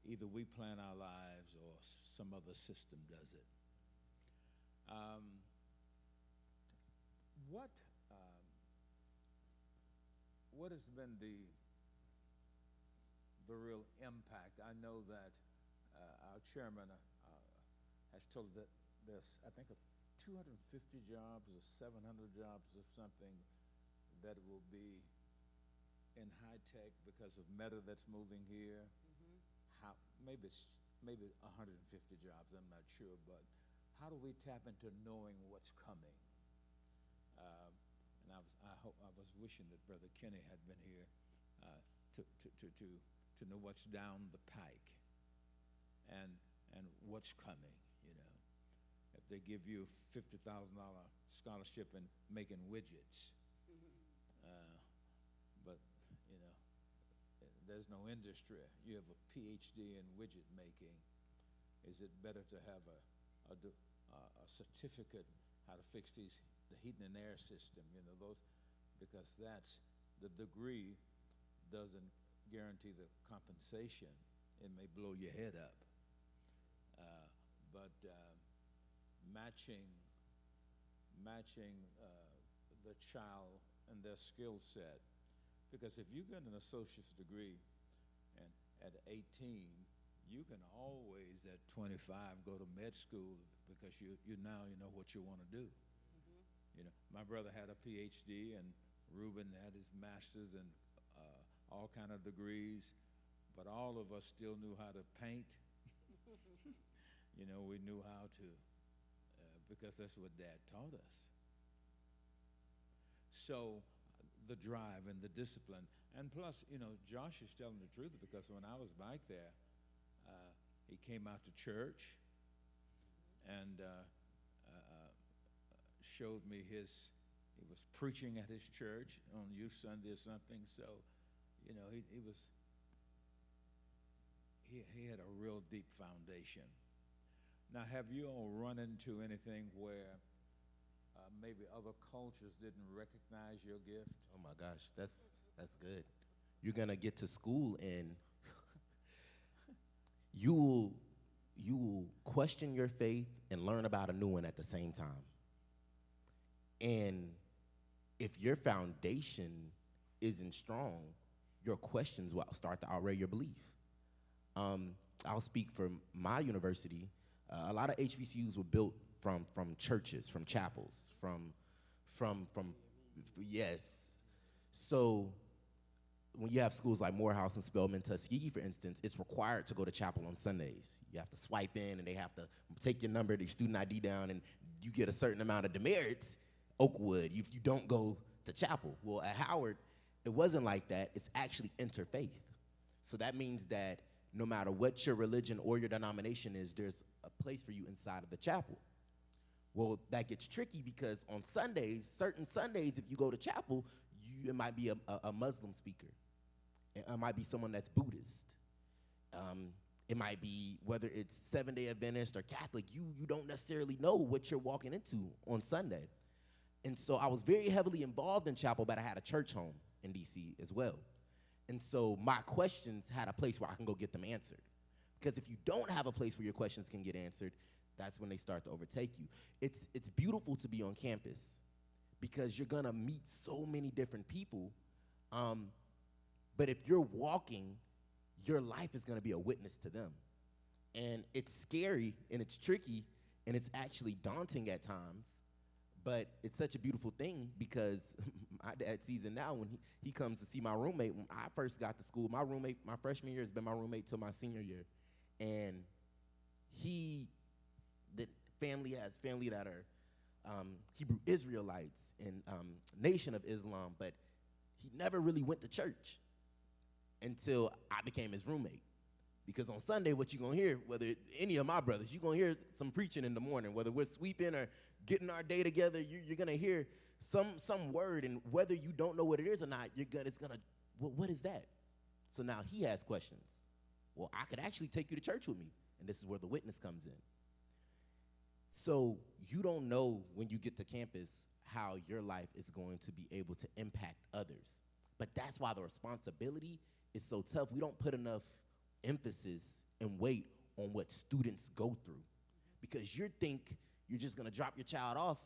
either we plan our lives or some other system does it. What has been the real impact? I know that our chairman has told that there's, I think, 250 jobs or 700 jobs or something that will be in high tech because of Meta that's moving here. How, maybe 150 jobs, I'm not sure, but how do we tap into knowing what's coming? And I was wishing that Brother Kenny had been here to know what's down the pike and what's coming. You know, if they give you $50,000 scholarship in making widgets, but you know, there's no industry. You have a PhD in widget making. Is it better to have a certificate how to fix the heating and air system? You know, those, because that's the degree doesn't guarantee the compensation. It may blow your head up, but matching the child and their skill set. Because if you get an associate's degree and at 18, you can always at 25 go to med school because you now know what you want to do. You know, my brother had a PhD and Ruben had his master's and all kind of degrees, but all of us still knew how to paint. You know, we knew how to, because that's what Dad taught us. So the drive and the discipline, and plus, you know, Josh is telling the truth, because when I was back there, he came out to church and showed me he was preaching at his church on Youth Sunday or something. So, you know, he had a real deep foundation. Now, have you all run into anything where maybe other cultures didn't recognize your gift? Oh my gosh, that's good. You're gonna get to school and you will question your faith and learn about a new one at the same time. And if your foundation isn't strong, your questions will start to outweigh your belief. I'll speak for my university. A lot of HBCUs were built from churches, from chapels, from yes. So when you have schools like Morehouse and Spelman, Tuskegee, for instance, it's required to go to chapel on Sundays. You have to swipe in, and they have to take your number, your student ID down, and you get a certain amount of demerits. Oakwood, if you don't go to chapel. Well, at Howard, it wasn't like that. It's actually interfaith. So that means that no matter what your religion or your denomination is, there's a place for you inside of the chapel. Well, that gets tricky because on Sundays, certain Sundays, if you go to chapel, it might be a Muslim speaker. It might be someone that's Buddhist. It might be, whether it's Seventh-day Adventist or Catholic, you don't necessarily know what you're walking into on Sunday. And so I was very heavily involved in chapel, but I had a church home in D.C. as well. And so my questions had a place where I can go get them answered. Because if you don't have a place where your questions can get answered, that's when they start to overtake you. It's beautiful to be on campus because you're gonna meet so many different people. But if you're walking, your life is gonna be a witness to them. And it's scary and it's tricky and it's actually daunting at times, but it's such a beautiful thing because my dad sees it now when he comes to see my roommate. When I first got to school, my roommate, my freshman year has been my roommate till my senior year. And the family has family that are Hebrew Israelites and Nation of Islam, but he never really went to church until I became his roommate. Because on Sunday, what you're going to hear, whether any of my brothers, you're going to hear some preaching in the morning, whether we're sweeping or getting our day together, you're going to hear some word, and whether you don't know what it is or not, it's going to, well, what is that? So now he has questions. Well, I could actually take you to church with me, and this is where the witness comes in. So you don't know when you get to campus how your life is going to be able to impact others. But that's why the responsibility is so tough. We don't put enough emphasis and weight on what students go through, because you think you're just going to drop your child off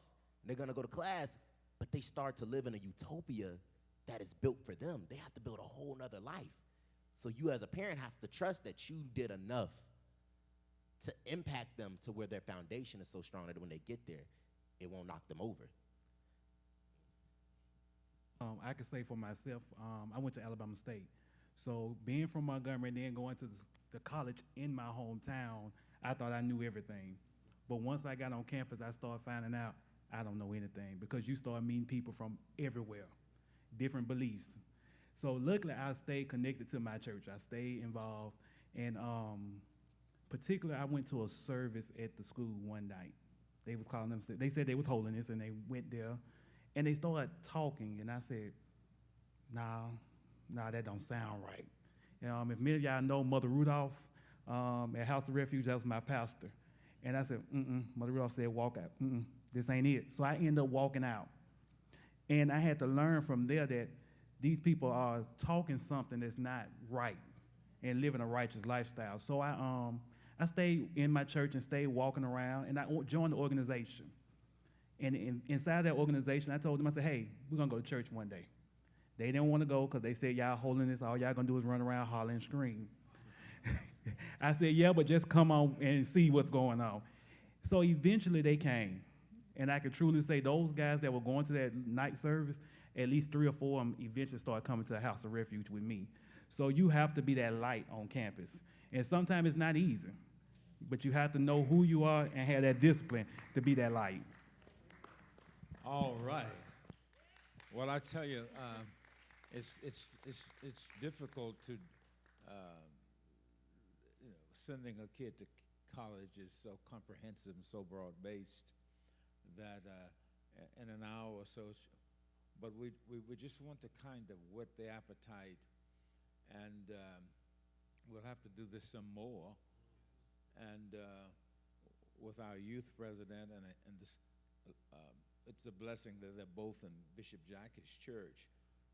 and they're going to go to class, but they start to live in a utopia that is built for them. They have to build a whole nother life. So you as a parent have to trust that you did enough to impact them to where their foundation is so strong that when they get there, it won't knock them over. I can say for myself, I went to Alabama State. So being from Montgomery and then going to the college in my hometown, I thought I knew everything. But once I got on campus, I started finding out I don't know anything, because you start meeting people from everywhere, different beliefs. So luckily, I stayed connected to my church. I stayed involved. And particularly, I went to a service at the school one night. They was calling them, they said they was holiness, and they went there. And they started talking, and I said, nah, that don't sound right. If many of y'all know Mother Rudolph at House of Refuge, that was my pastor. And I said, Mother Rudolph said, walk out. This ain't it. So I ended up walking out. And I had to learn from there that these people are talking something that's not right and living a righteous lifestyle. So I stayed in my church and stayed walking around, and I joined the organization. And inside that organization, I told them, I said, hey, we're going to go to church one day. They didn't want to go because they said, y'all holiness, all y'all going to do is run around, holler, and scream. I said, yeah, but just come on and see what's going on. So eventually they came. And I can truly say those guys that were going to that night service, at least 3 or 4 of them eventually started coming to the House of Refuge with me. So you have to be that light on campus. And sometimes it's not easy, but you have to know who you are and have that discipline to be that light. All right. Well, I tell you, it's difficult to, sending a kid to college is so comprehensive and so broad-based that in an hour or so, but we just want to kind of whet the appetite, and we'll have to do this some more, and with our youth president, and this, it's a blessing that they're both in Bishop Jackie's church,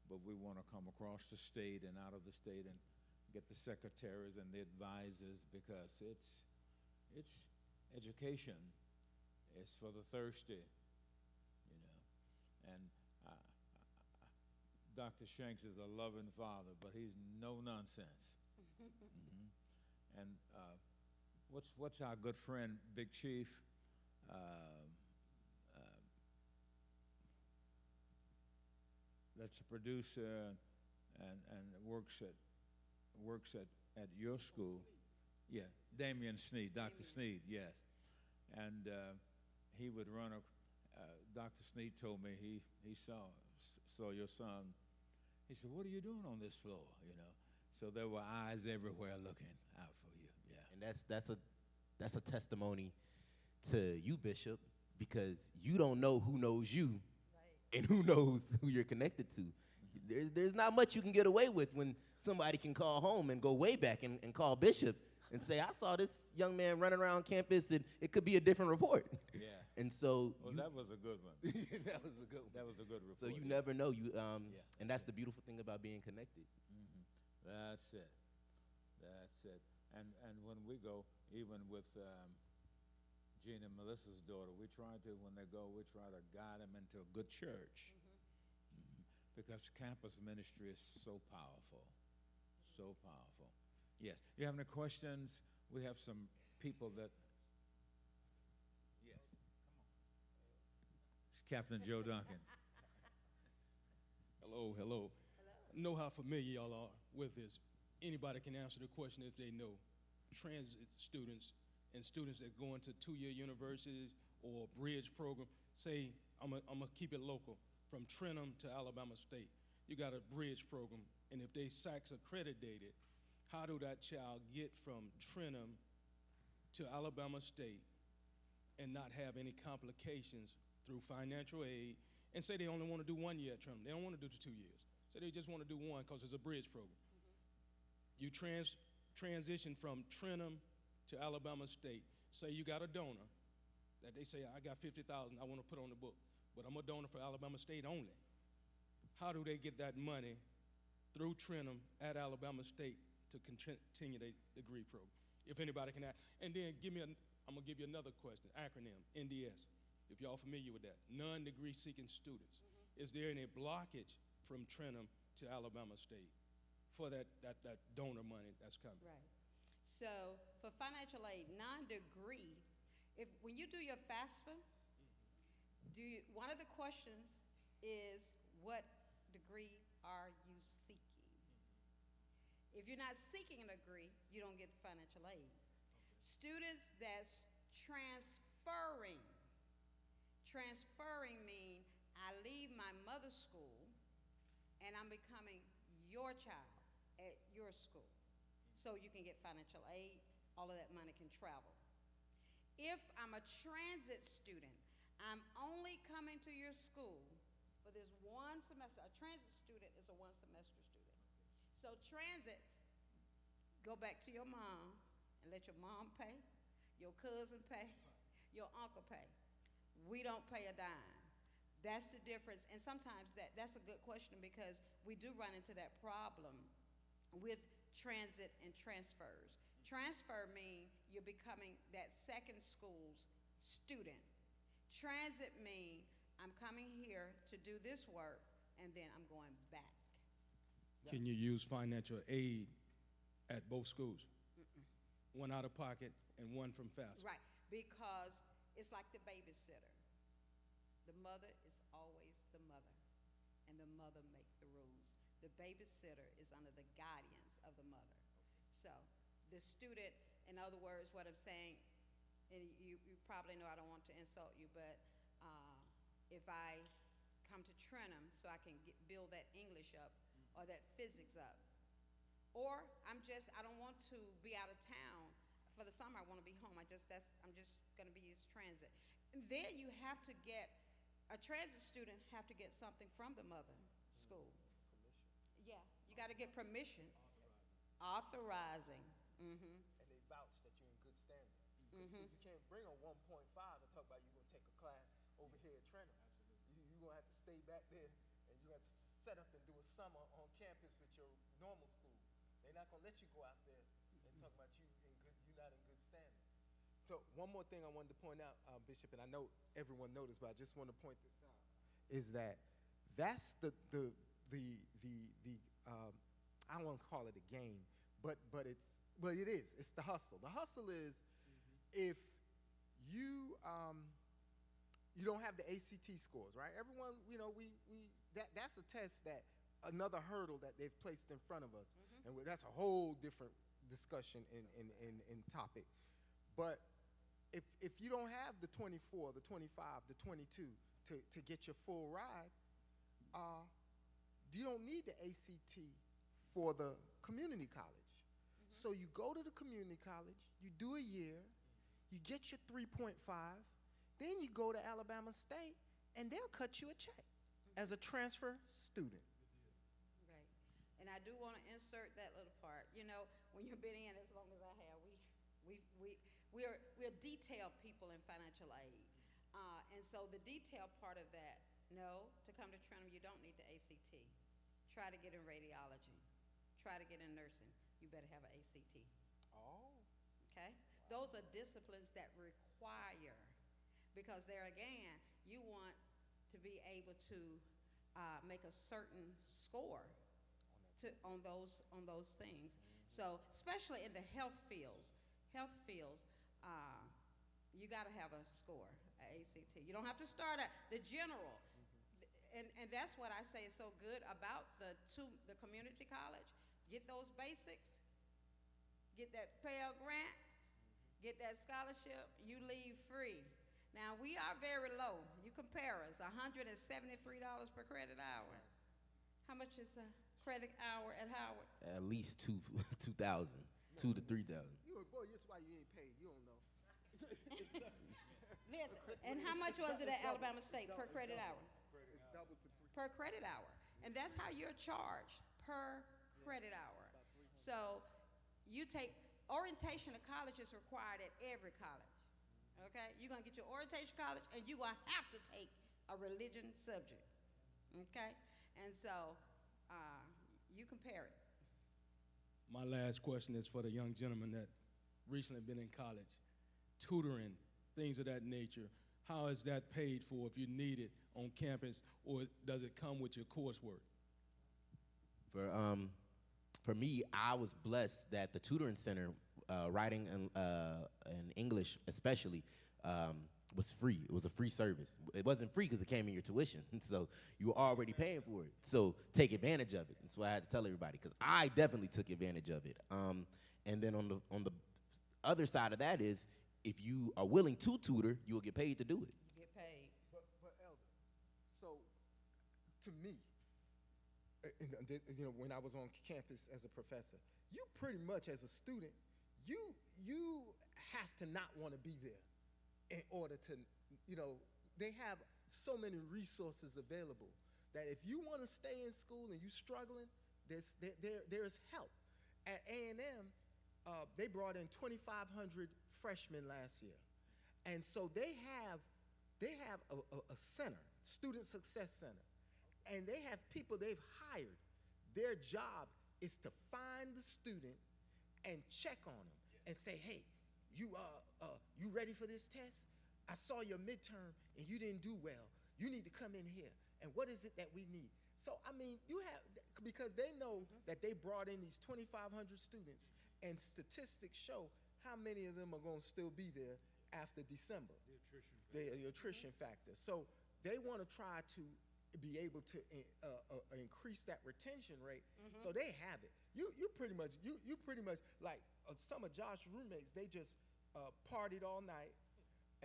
but we want to come across the state and out of the state and get the secretaries and the advisors, because it's education is for the thirsty, and Dr. Shanks is a loving father, but he's no nonsense. And what's our good friend, Big Chief? That's a producer and works at your school. Yeah, Damian Sneed, Dr. Sneed, yes. And he would run Dr. Sneed told me he saw your son. He said, what are you doing on this floor, So there were eyes everywhere looking out for you, yeah. And that's a testimony to you, Bishop, because you don't know who knows you, right, and who knows who you're connected to. There's not much you can get away with when somebody can call home and go way back and call Bishop and say, I saw this young man running around campus, and it could be a different report. Yeah. And so that was a good one. That was a good one. That was a good report. So you never know. And that's the beautiful thing about being connected. Mm-hmm. That's it. And when we go, even with Gina and Melissa's daughter, we try to, when they go, we try to guide them into a good church. Because campus ministry is so powerful. So powerful. Yes. You have any questions? We have some people that. Yes. Come on. It's Captain Joe Duncan. Hello, hello. I know how familiar y'all are with this. Anybody can answer the question if they know. Transit students and students that go into two-year universities or bridge program, say, I'm gonna keep it local, from Trenum to Alabama State. You got a bridge program, and if they SACS accredited, how do that child get from Trenum to Alabama State and not have any complications through financial aid? And say they only want to do 1 year at Trenum. They don't want to do the 2 years. So they just want to do one because it's a bridge program. You transition from Trenum to Alabama State. Say you got a donor that they say, I got $50,000 I want to put on the book, but I'm a donor for Alabama State only. How do they get that money through Trenum at Alabama State to continue their degree program? If anybody can ask. And then I'm gonna give you another question, acronym, NDS, if y'all familiar with that, non-degree seeking students. Is there any blockage from Trenum to Alabama State for that donor money that's coming? Right. So for financial aid, non-degree, when you do your FAFSA, one of the questions is, what degree are you seeking? If you're not seeking a degree, you don't get financial aid. Students that's transferring mean I leave my mother's school and I'm becoming your child at your school. So you can get financial aid, all of that money can travel. If I'm a transit student, I'm only coming to your school for this one semester. A transit student is a one semester student. So transit, go back to your mom and let your mom pay, your cousin pay, your uncle pay. We don't pay a dime. That's the difference. And sometimes that's a good question because we do run into that problem with transit and transfers. Transfer means you're becoming that second school's student. Transit means I'm coming here to do this work and then I'm going back. Can you use financial aid at both schools? One out of pocket and one from FAFSA? Right, because it's like the babysitter. The mother is always the mother, and the mother makes the rules. The babysitter is under the guidance of the mother. So the student, in other words, what I'm saying, and you probably know I don't want to insult you, but if I come to Trenum so I can build that English up or that physics up, or I don't want to be out of town for the summer. I want to be home. I'm just going to be used transit. And then you have to get a transit student have to get something from the mother school. Permission. Yeah, you got to get permission. Authorizing. And they vouch that you're in good standing. See, you can't bring a 1.5 and talk about you're going to take a class over here at Trenum. You're going to have to stay back there and you have to set up and do a summer on campus with your normal school. They're not going to let you go out there and talk about you're not in good standing. So one more thing I wanted to point out, Bishop, and I know everyone noticed, but I just want to point this out, is that's the I don't want to call it a game, but it is. It's the hustle. The hustle is if you don't have the ACT scores, right? Everyone, that's a test that another hurdle that they've placed in front of us, and that's a whole different discussion in topic. But if you don't have the 24, the 25, the 22 to get your full ride, you don't need the ACT for the community college. So you go to the community college, you do a year, you get your 3.5, then you go to Alabama State, and they'll cut you a check as a transfer student. Right. And I do want to insert that little part. When you've been in as long as I have, we're detailed people in financial aid. And so the detailed part of that, no, to come to Trenum, you don't need the ACT. Try to get in radiology. Try to get in nursing. You better have an ACT. Oh. Okay? Wow. Those are disciplines that require require, because there again, you want to be able to make a certain score on those things. So especially in the health fields, you got to have a score, a ACT. You don't have to start at the general. And that's what I say is so good about the community college. Get those basics, get that Pell Grant, get that scholarship, you leave free. Now, we are very low. You compare us, $173 per credit hour. How much is a credit hour at Howard? At least 2,000, 2 to 3,000. Boy, that's why you ain't paid. You don't know. Listen, and how much was it at Alabama State per credit hour? It's double to 3. Per credit hour. And that's how you're charged, per credit hour. So you take, orientation of college is required at every college. Okay? You're going to get your orientation college, and you're going to have to take a religion subject. Okay? And so you compare it. My last question is for the young gentleman that recently been in college. Tutoring, things of that nature, how is that paid for if you need it on campus, or does it come with your coursework? For me, I was blessed that the tutoring center, writing and English especially, was free. It was a free service. It wasn't free because it came in your tuition, so you were already paying for it. So take advantage of it. That's what I had to tell everybody, because I definitely took advantage of it. And then on the other side of that is, if you are willing to tutor, you will get paid to do it. You get paid. But Elder, so to me, when I was on campus as a professor, you pretty much as a student, you have to not want to be there in order to, they have so many resources available that if you want to stay in school and you're struggling, there's help. At A&M, they brought in 2,500 freshmen last year, and so they have a center, Student Success Center, and they have people they've hired. Their job is to find the student and check on them and say, hey, you ready for this test? I saw your midterm and you didn't do well. You need to come in here. And what is it that we need? So, I mean, because they know that they brought in these 2,500 students, and statistics show how many of them are going to still be there after December. The attrition factor. So they want to try to be able to increase that retention rate. So they have it. You pretty much like some of Josh's roommates. They just partied all night,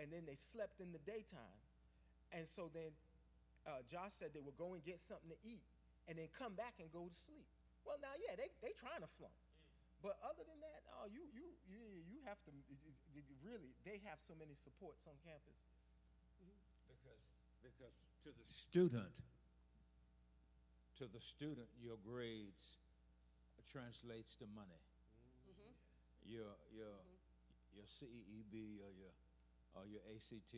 and then they slept in the daytime. And so then Josh said they would go and get something to eat, and then come back and go to sleep. Well, now, yeah, they trying to flunk. But other than that, you have to really. They have so many supports on campus. Because to the student, your grades translates to money. Your CEEB or your ACT,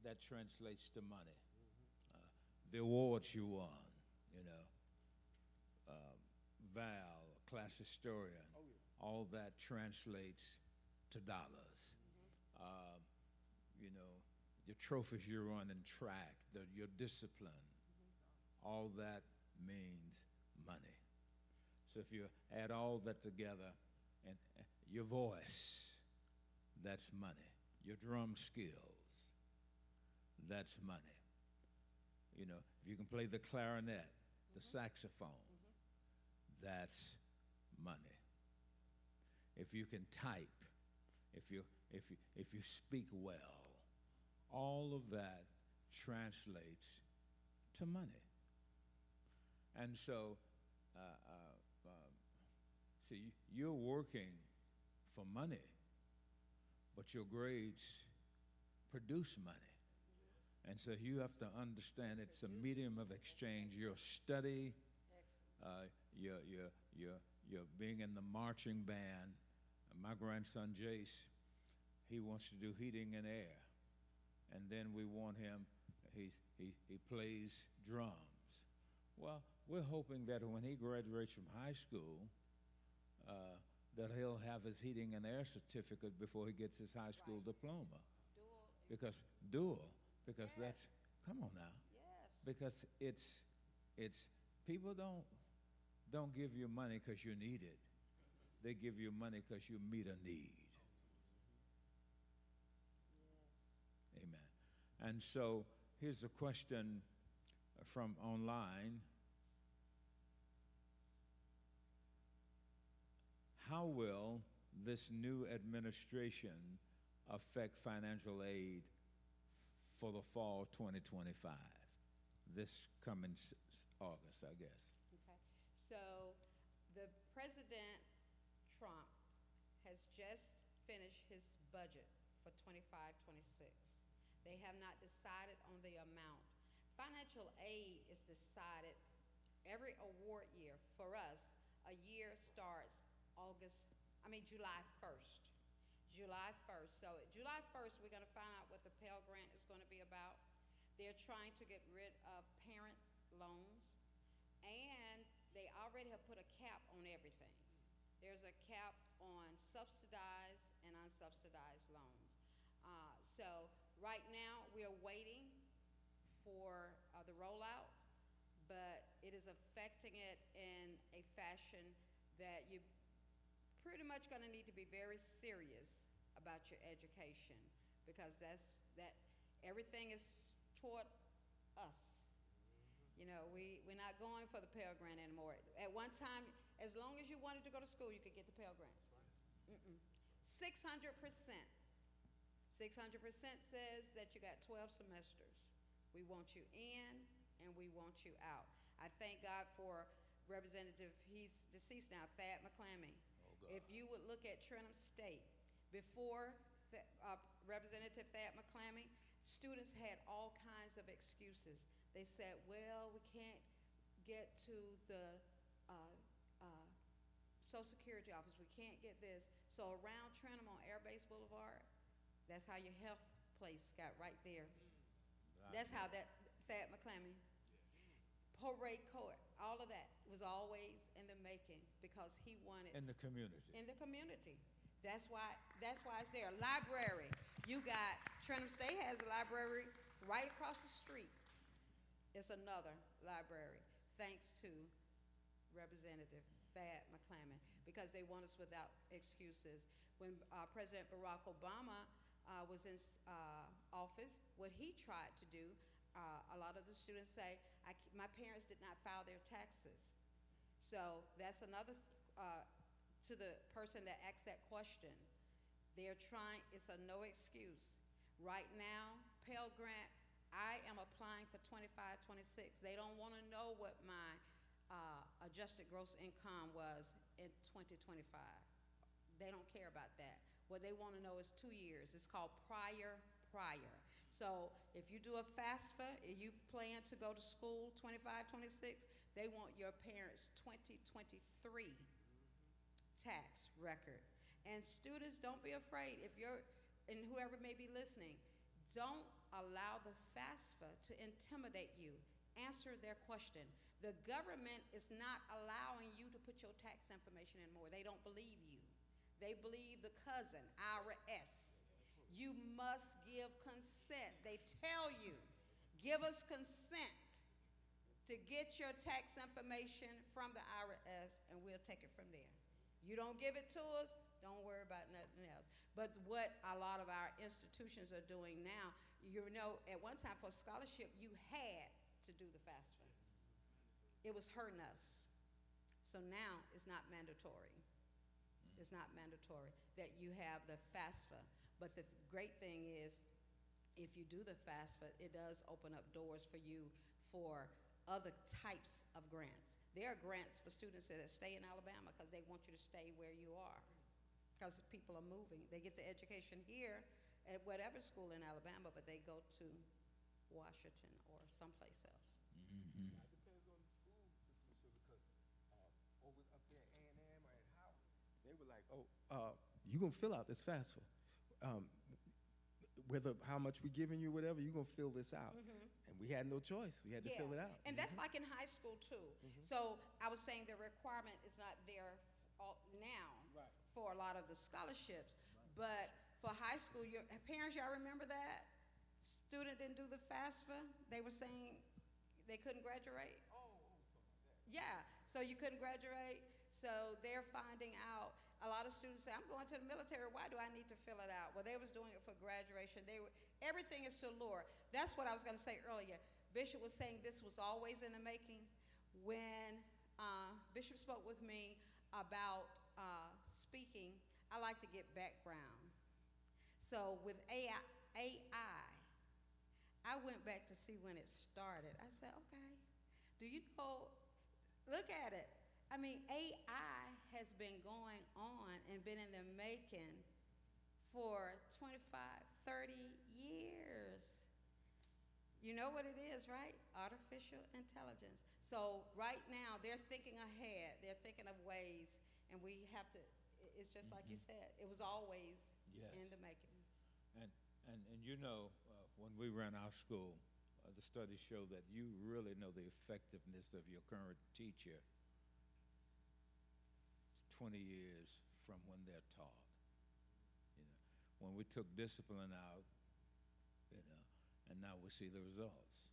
that translates to money. The awards you won, Val, class historian, all that translates to dollars. Your trophies you run in track, your discipline, all that means money. So if you add all that together, and your voice, that's money. Your drum skills, that's money. If you can play the clarinet, the saxophone, that's money. If you can type, if you speak well, all of that translates to money. And so, see, you're working for money, but your grades produce money. And so you have to understand it's a medium of exchange. Your study, your being in the marching band. My grandson Jace, he wants to do heating and air. And then we want him, he plays drums. Well, we're hoping that when he graduates from high school, that he'll have his heating and air certificate before he gets his high school diploma. because dual, because Yes. that's, come on now, Yes. because it's people don't give you money because you need it. They give you money because you meet a need. Amen. And so here's a question from online. How will this new administration affect financial aid for the fall 2025? This coming August, I guess. Okay. So the President Trump has just finished his budget for 25-26. They have not decided on the amount. Financial aid is decided every award year. For us, a year starts July 1st. July 1st. So July 1st, we're going to find out what the Pell Grant is going to be about. They're trying to get rid of parent loans, and they already have put a cap on everything. There's a cap on subsidized and unsubsidized loans. So right now, we are waiting for the rollout, but it is affecting it in a fashion that you pretty much going to need to be very serious about your education, because everything is toward us. You know, we're not going for the Pell Grant anymore. At one time, as long as you wanted to go to school, you could get the Pell Grant. 600%. 600% says that you got 12 semesters. We want you in and we want you out. I thank God for Representative, he's deceased now, Thad McClammy. If you would look at Trenton State, before Representative Thad McClammy, students had all kinds of excuses. They said, well, we can't get to the Social Security office. We can't get this. So around Trenton on Air Base Boulevard, that's how your health place got right there. That's how that Thad McClammy, Parade Court, all of that was always in the making because he wanted In the community. in the community. That's why it's there. Library. You got Trenton State has a library right across the street. It's another library, thanks to Representative Thad McClammy, because they want us without excuses. When President Barack Obama was in office, what he tried to do, a lot of the students say, my parents did not file their taxes. So that's another, to the person that asked that question, they're trying, it's a no excuse. Right now, Pell Grant, I am applying for 25-26. They don't want to know what my adjusted gross income was in 2025. They don't care about that. What they want to know is 2 years. It's called prior. So if you do a FAFSA, if you plan to go to school 25-26, they want your parents' 2023 tax record. And students, don't be afraid. If you're, and whoever may be listening, don't allow the FAFSA to intimidate you. Answer their question. The government is not allowing you to put your tax information in more. They don't believe you. They believe the cousin, IRS. You must give consent. They tell you, give us consent to get your tax information from the IRS, and we'll take it from there. You don't give it to us, don't worry about nothing else. But what a lot of our institutions are doing now, you know, at one time for scholarship, you had to do the FAFSA. It was hurting us. So now it's not mandatory. It's not mandatory that you have the FAFSA. But the great thing is, if you do the FAFSA, it does open up doors for you for other types of grants. There are grants for students that stay in Alabama because they want you to stay where you are, because people are moving. They get the education here at whatever school in Alabama, but they go to Washington or someplace else. It depends on the school system, because over up there at A&M or at Howard, they were like, you're going to fill out this FAFSA. How much we giving you, whatever, you're going to fill this out. And we had no choice. We had to fill it out. And that's like in high school, too. So I was saying the requirement is not there now for a lot of the scholarships. But for high school, your parents, y'all remember that? student didn't do the FAFSA. They were saying they couldn't graduate. Yeah, so you couldn't graduate. So they're finding out. A lot of students say, I'm going to the military. Why do I need to fill it out? Well, they was doing it for graduation. Everything is to lure. That's what I was going to say earlier. Bishop was saying this was always in the making. When Bishop spoke with me about speaking, I like to get background. So with AI, I went back to see when it started. I said, okay, do you know, look at it. I mean, AI has been going on and been in the making for 25, 30 years. You know what it is, right? Artificial intelligence. So right now, they're thinking ahead. They're thinking of ways, and we have to, it's just like you said, it was always in the making. And you know, when we ran our school, the studies show that you really know the effectiveness of your current teacher 20 years from when they're taught. You know, when we took discipline out, you know, and now we see the results.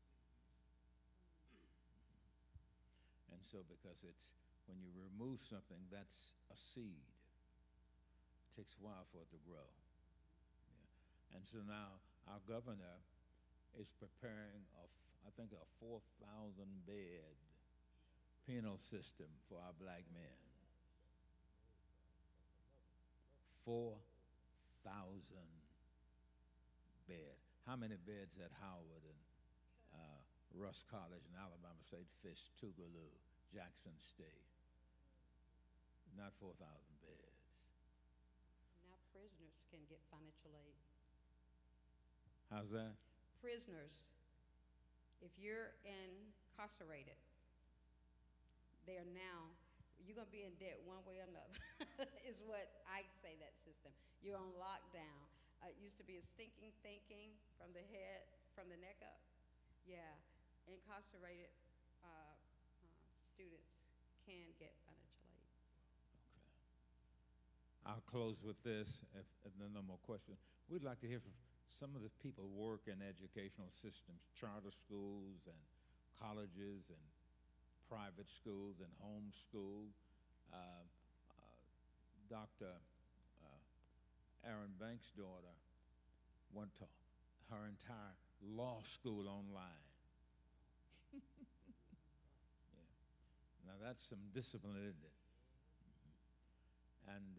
And so because it's, when you remove something, that's a seed. It takes a while for it to grow. Yeah. And so now our governor is preparing, I think, a 4,000-bed penal system for our black men. 4,000 beds. How many beds at Howard and Russ College and Alabama State Fish, Tougaloo, Jackson State? Not 4,000 beds. Now prisoners can get financial aid. How's that? Prisoners, if you're incarcerated, they are now, you're going to be in debt one way or another, is what I say that system. You're on lockdown. It used to be a stinking thinking from the head, from the neck up. Yeah, incarcerated students can get financial aid. Okay. I'll close with this, if there are no more questions. We'd like to hear from some of the people who work in educational systems, charter schools and colleges and private schools and homeschool. Dr. Aaron Banks' daughter went to her entire law school online. Yeah. Now that's some discipline, isn't it? And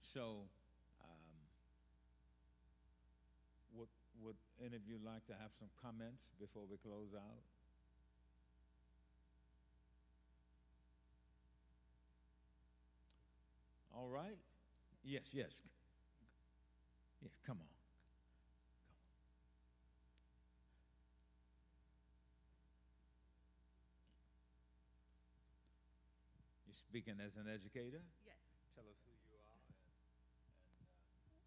so would any of you like to have some comments before we close out? All right. Yes. Yeah, come on. You're speaking as an educator? Yes. Tell us who you are.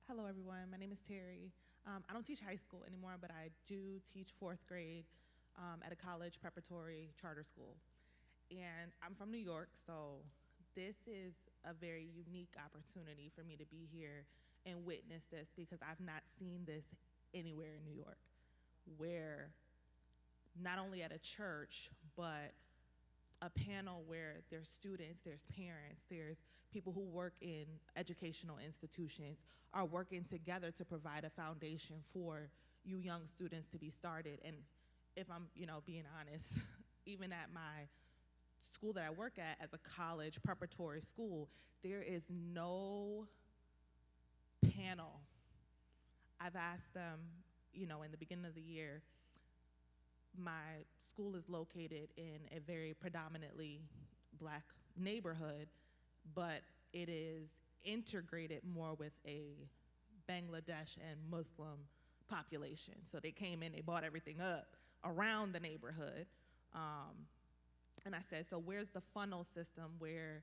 Hello, everyone. My name is Terry. I don't teach high school anymore, but I do teach fourth grade at a college preparatory charter school. And I'm from New York, so this is a very unique opportunity for me to be here and witness this, because I've not seen this anywhere in New York, where not only at a church, but a panel where there's students, there's parents, there's people who work in educational institutions are working together to provide a foundation for you young students to be started. And if I'm, being honest, even at my school that I work at as a college preparatory school, there is no panel. I've asked them, in the beginning of the year, my school is located in a very predominantly black neighborhood, but it is integrated more with a Bangladesh and Muslim population. So they came in, they bought everything up around the neighborhood. And I said, so where's the funnel system where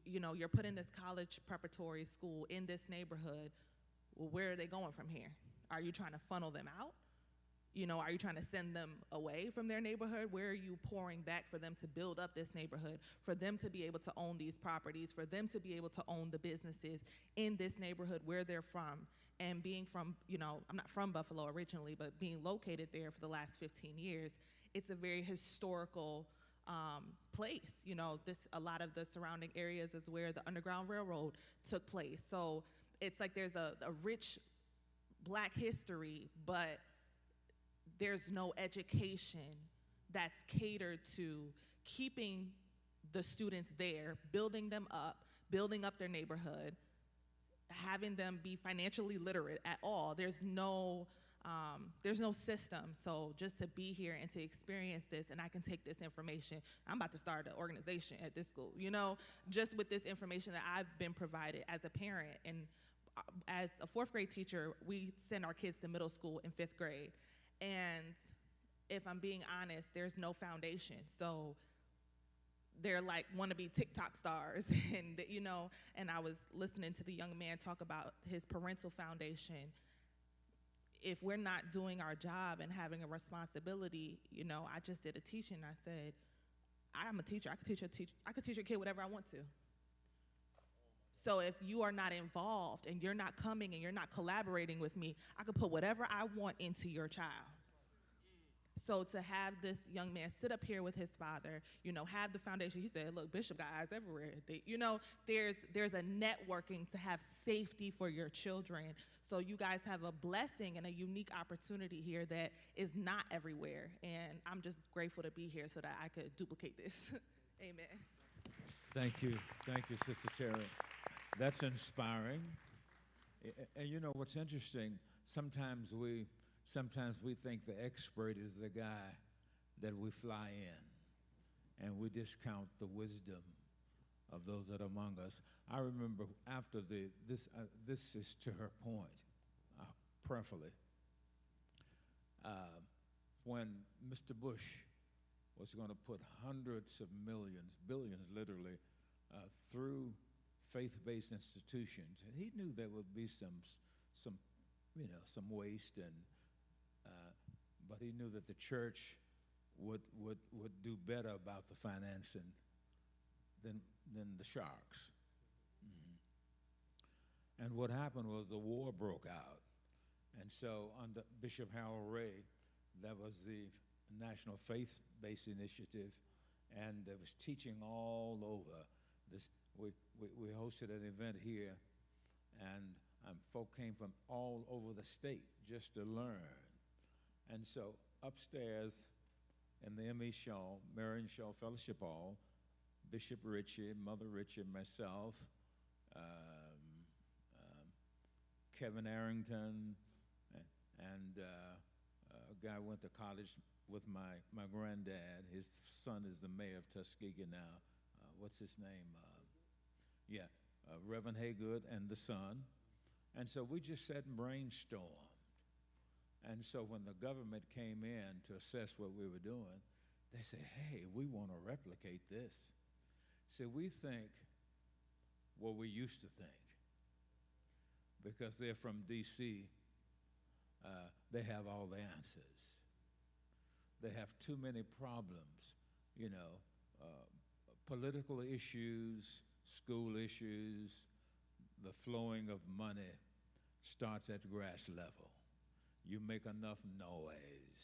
you're putting this college preparatory school in this neighborhood? Well, where are they going from here? Are you trying to funnel them out? Are you trying to send them away from their neighborhood? Where are you pouring back for them to build up this neighborhood, for them to be able to own these properties, for them to be able to own the businesses in this neighborhood where they're from? And being from, I'm not from Buffalo originally, but being located there for the last 15 years, it's a very historical place. A lot of the surrounding areas is where the Underground Railroad took place. So it's like there's a rich Black history, but there's no education that's catered to keeping the students there, building them up, building up their neighborhood, having them be financially literate at all. There's no system. So just to be here and to experience this, and I can take this information. I'm about to start an organization at this school, just with this information that I've been provided as a parent. And as a 4th grade teacher, we send our kids to middle school in 5th grade. And if I'm being honest, there's no foundation. So they're like wannabe TikTok stars, and I was listening to the young man talk about his parental foundation. If we're not doing our job and having a responsibility, I just did a teaching. I said, I'm a teacher. I could teach a kid whatever I want to. So if you are not involved and you're not coming and you're not collaborating with me, I could put whatever I want into your child. So to have this young man sit up here with his father, have the foundation. He said, look, Bishop got eyes everywhere. There's a networking to have safety for your children. So you guys have a blessing and a unique opportunity here that is not everywhere. And I'm just grateful to be here so that I could duplicate this. Amen. Thank you, Sister Terry. That's inspiring. And what's interesting, sometimes we think the expert is the guy that we fly in, and we discount the wisdom of those that are among us. I remember after this is to her point, prayerfully, when Mr. Bush was going to put hundreds of millions, billions literally, through faith-based institutions, and he knew there would be some waste, but he knew that the church would do better about the financing than the sharks. Mm-hmm. And what happened was the war broke out, and so under Bishop Harold Ray, that was the National Faith-Based Initiative, and there was teaching all over. We hosted an event here, and folk came from all over the state just to learn. And so upstairs in the M.E. Shaw, Marion Shaw Fellowship Hall, Bishop Ritchie, Mother Ritchie, myself, Kevin Arrington, and a guy went to college with my granddad. His son is the mayor of Tuskegee now. What's his name? Reverend Haygood and the son. And so we just sat and brainstormed. And so when the government came in to assess what we were doing, they said, hey, we want to replicate this. See, we think what we used to think. Because they're from D.C., they have all the answers. They have too many problems, political issues, school issues, the flowing of money starts at grass level. You make enough noise,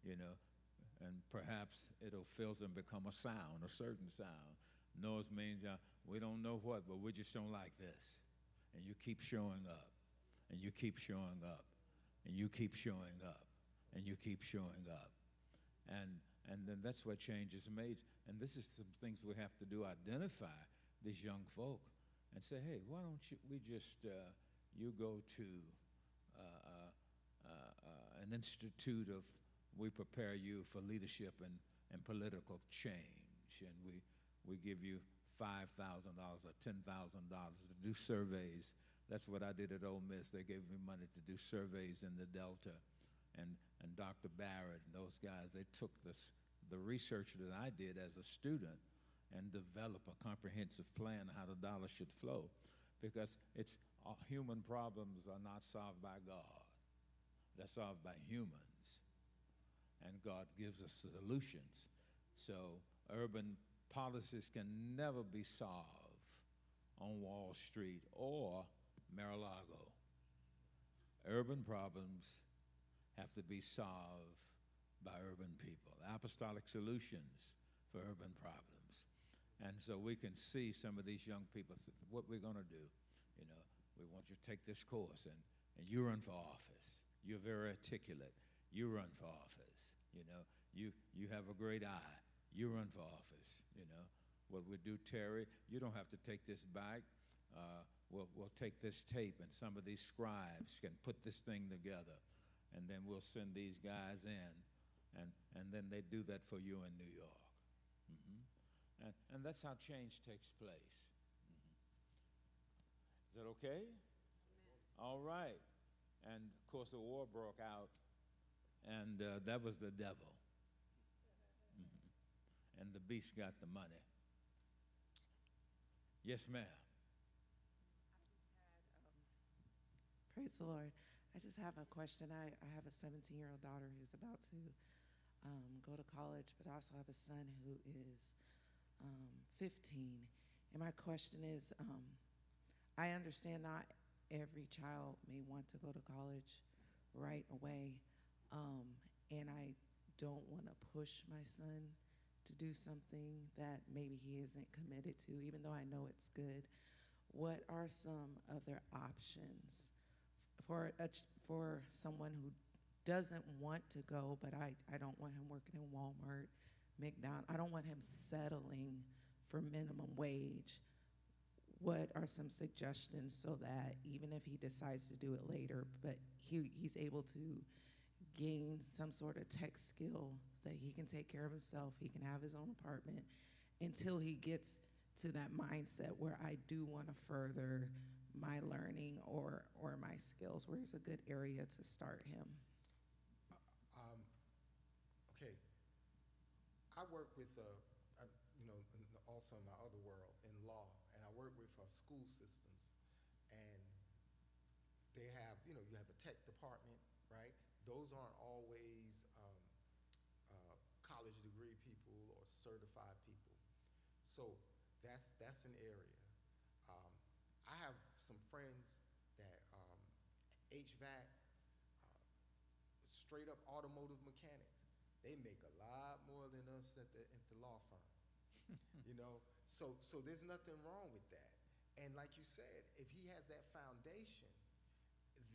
and perhaps it'll filter and become a sound, a certain sound. Noise means we don't know what, but we just don't like this. And you keep showing up, and you keep showing up, and you keep showing up, and you keep showing up. And then that's what change is made. And this is some things we have to do, identify these young folk and say, hey, why don't we just, you go to an institute of, we prepare you for leadership and political change. And we give you $5,000 or $10,000 to do surveys. That's what I did at Ole Miss. They gave me money to do surveys in the Delta. And Dr. Barrett and those guys, they took the research that I did as a student and developed a comprehensive plan how the dollar should flow, because human problems are not solved by God. They're solved by humans, and God gives us solutions. So urban policies can never be solved on Wall Street or Mar-a-Lago. urban problems have to be solved by urban people, apostolic solutions for urban problems. And so we can see some of these young people, what we're going to do. You know, we want you to take this course, and you run for office. You're very articulate. You run for office. You know, you have a great eye. You run for office. You know, what we do, Terry, you don't have to take this back. We'll take this tape, and some of these scribes can put this thing together, and then we'll send these guys in, and then they do that for you in New York. And that's how change takes place. Is that okay? All right. And of course the war broke out, and that was the devil. And the beast got the money. Yes, ma'am. Praise the Lord. I just have a question. I have a 17-year-old daughter who's about to go to college, but I also have a son who is 15. And my question is, I understand not every child may want to go to college right away, and I don't want to push my son to do something that maybe he isn't committed to, even though I know it's good. What are some other options for someone who doesn't want to go, but I don't want him working in Walmart, McDonald's. I don't want him settling for minimum wage. What are some suggestions so that even if he decides to do it later, but he's able to gain some sort of tech skill that he can take care of himself, he can have his own apartment, until he gets to that mindset where I do want to further my learning or my skills? Where's a good area to start him? Okay. I work with, also in my other world, in law, and I work with school systems. And they have, you have a tech department, right? Those aren't always college degree people or certified people. So that's an area. I have some friends that HVAC, straight up automotive mechanics. They make a lot more than us at the law firm. So there's nothing wrong with that. And like you said, if he has that foundation,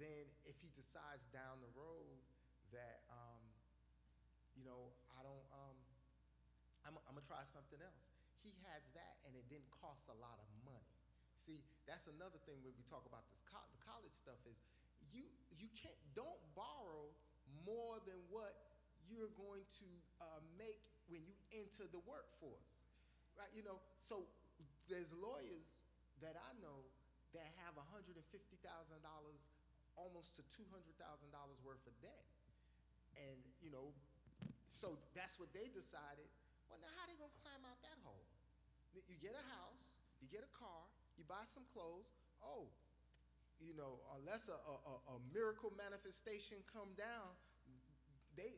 then if he decides down the road that I'm gonna try something else, he has that, and it didn't cost a lot of money. See, that's another thing when we talk about this the college stuff is don't borrow more than what you're going to make when you enter the workforce, right? So there's lawyers that I know that have $150,000, almost to $200,000 worth of debt, and so that's what they decided. Well, now how are they gonna climb out that hole? You get a house, you get a car, you buy some clothes. Oh, unless a miracle manifestation come down, they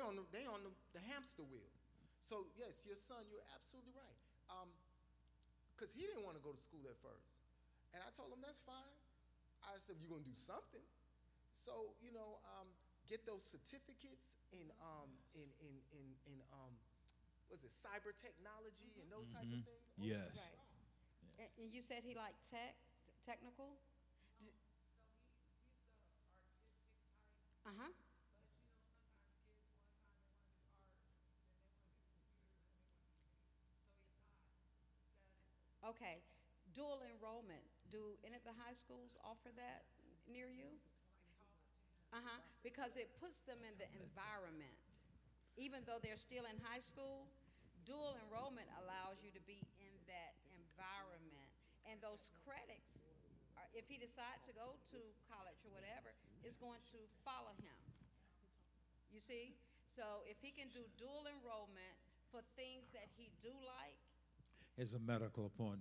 on the hamster wheel. So yes, your son, you're absolutely right. Because he didn't want to go to school at first, and I told him that's fine. I said you're gonna do something. So get those certificates in what's it, cyber technology and those type of things. Yes. Right. And you said he liked technical? Uh-huh. Okay. Dual enrollment. Do any of the high schools offer that near you? Uh-huh. Because it puts them in the environment. Even though they're still in high school, dual enrollment allows you to be in that environment. And those credits, if he decides to go to college or whatever, is going to follow him. You see? So if he can do dual enrollment for things that he do like. It's a medical appointment.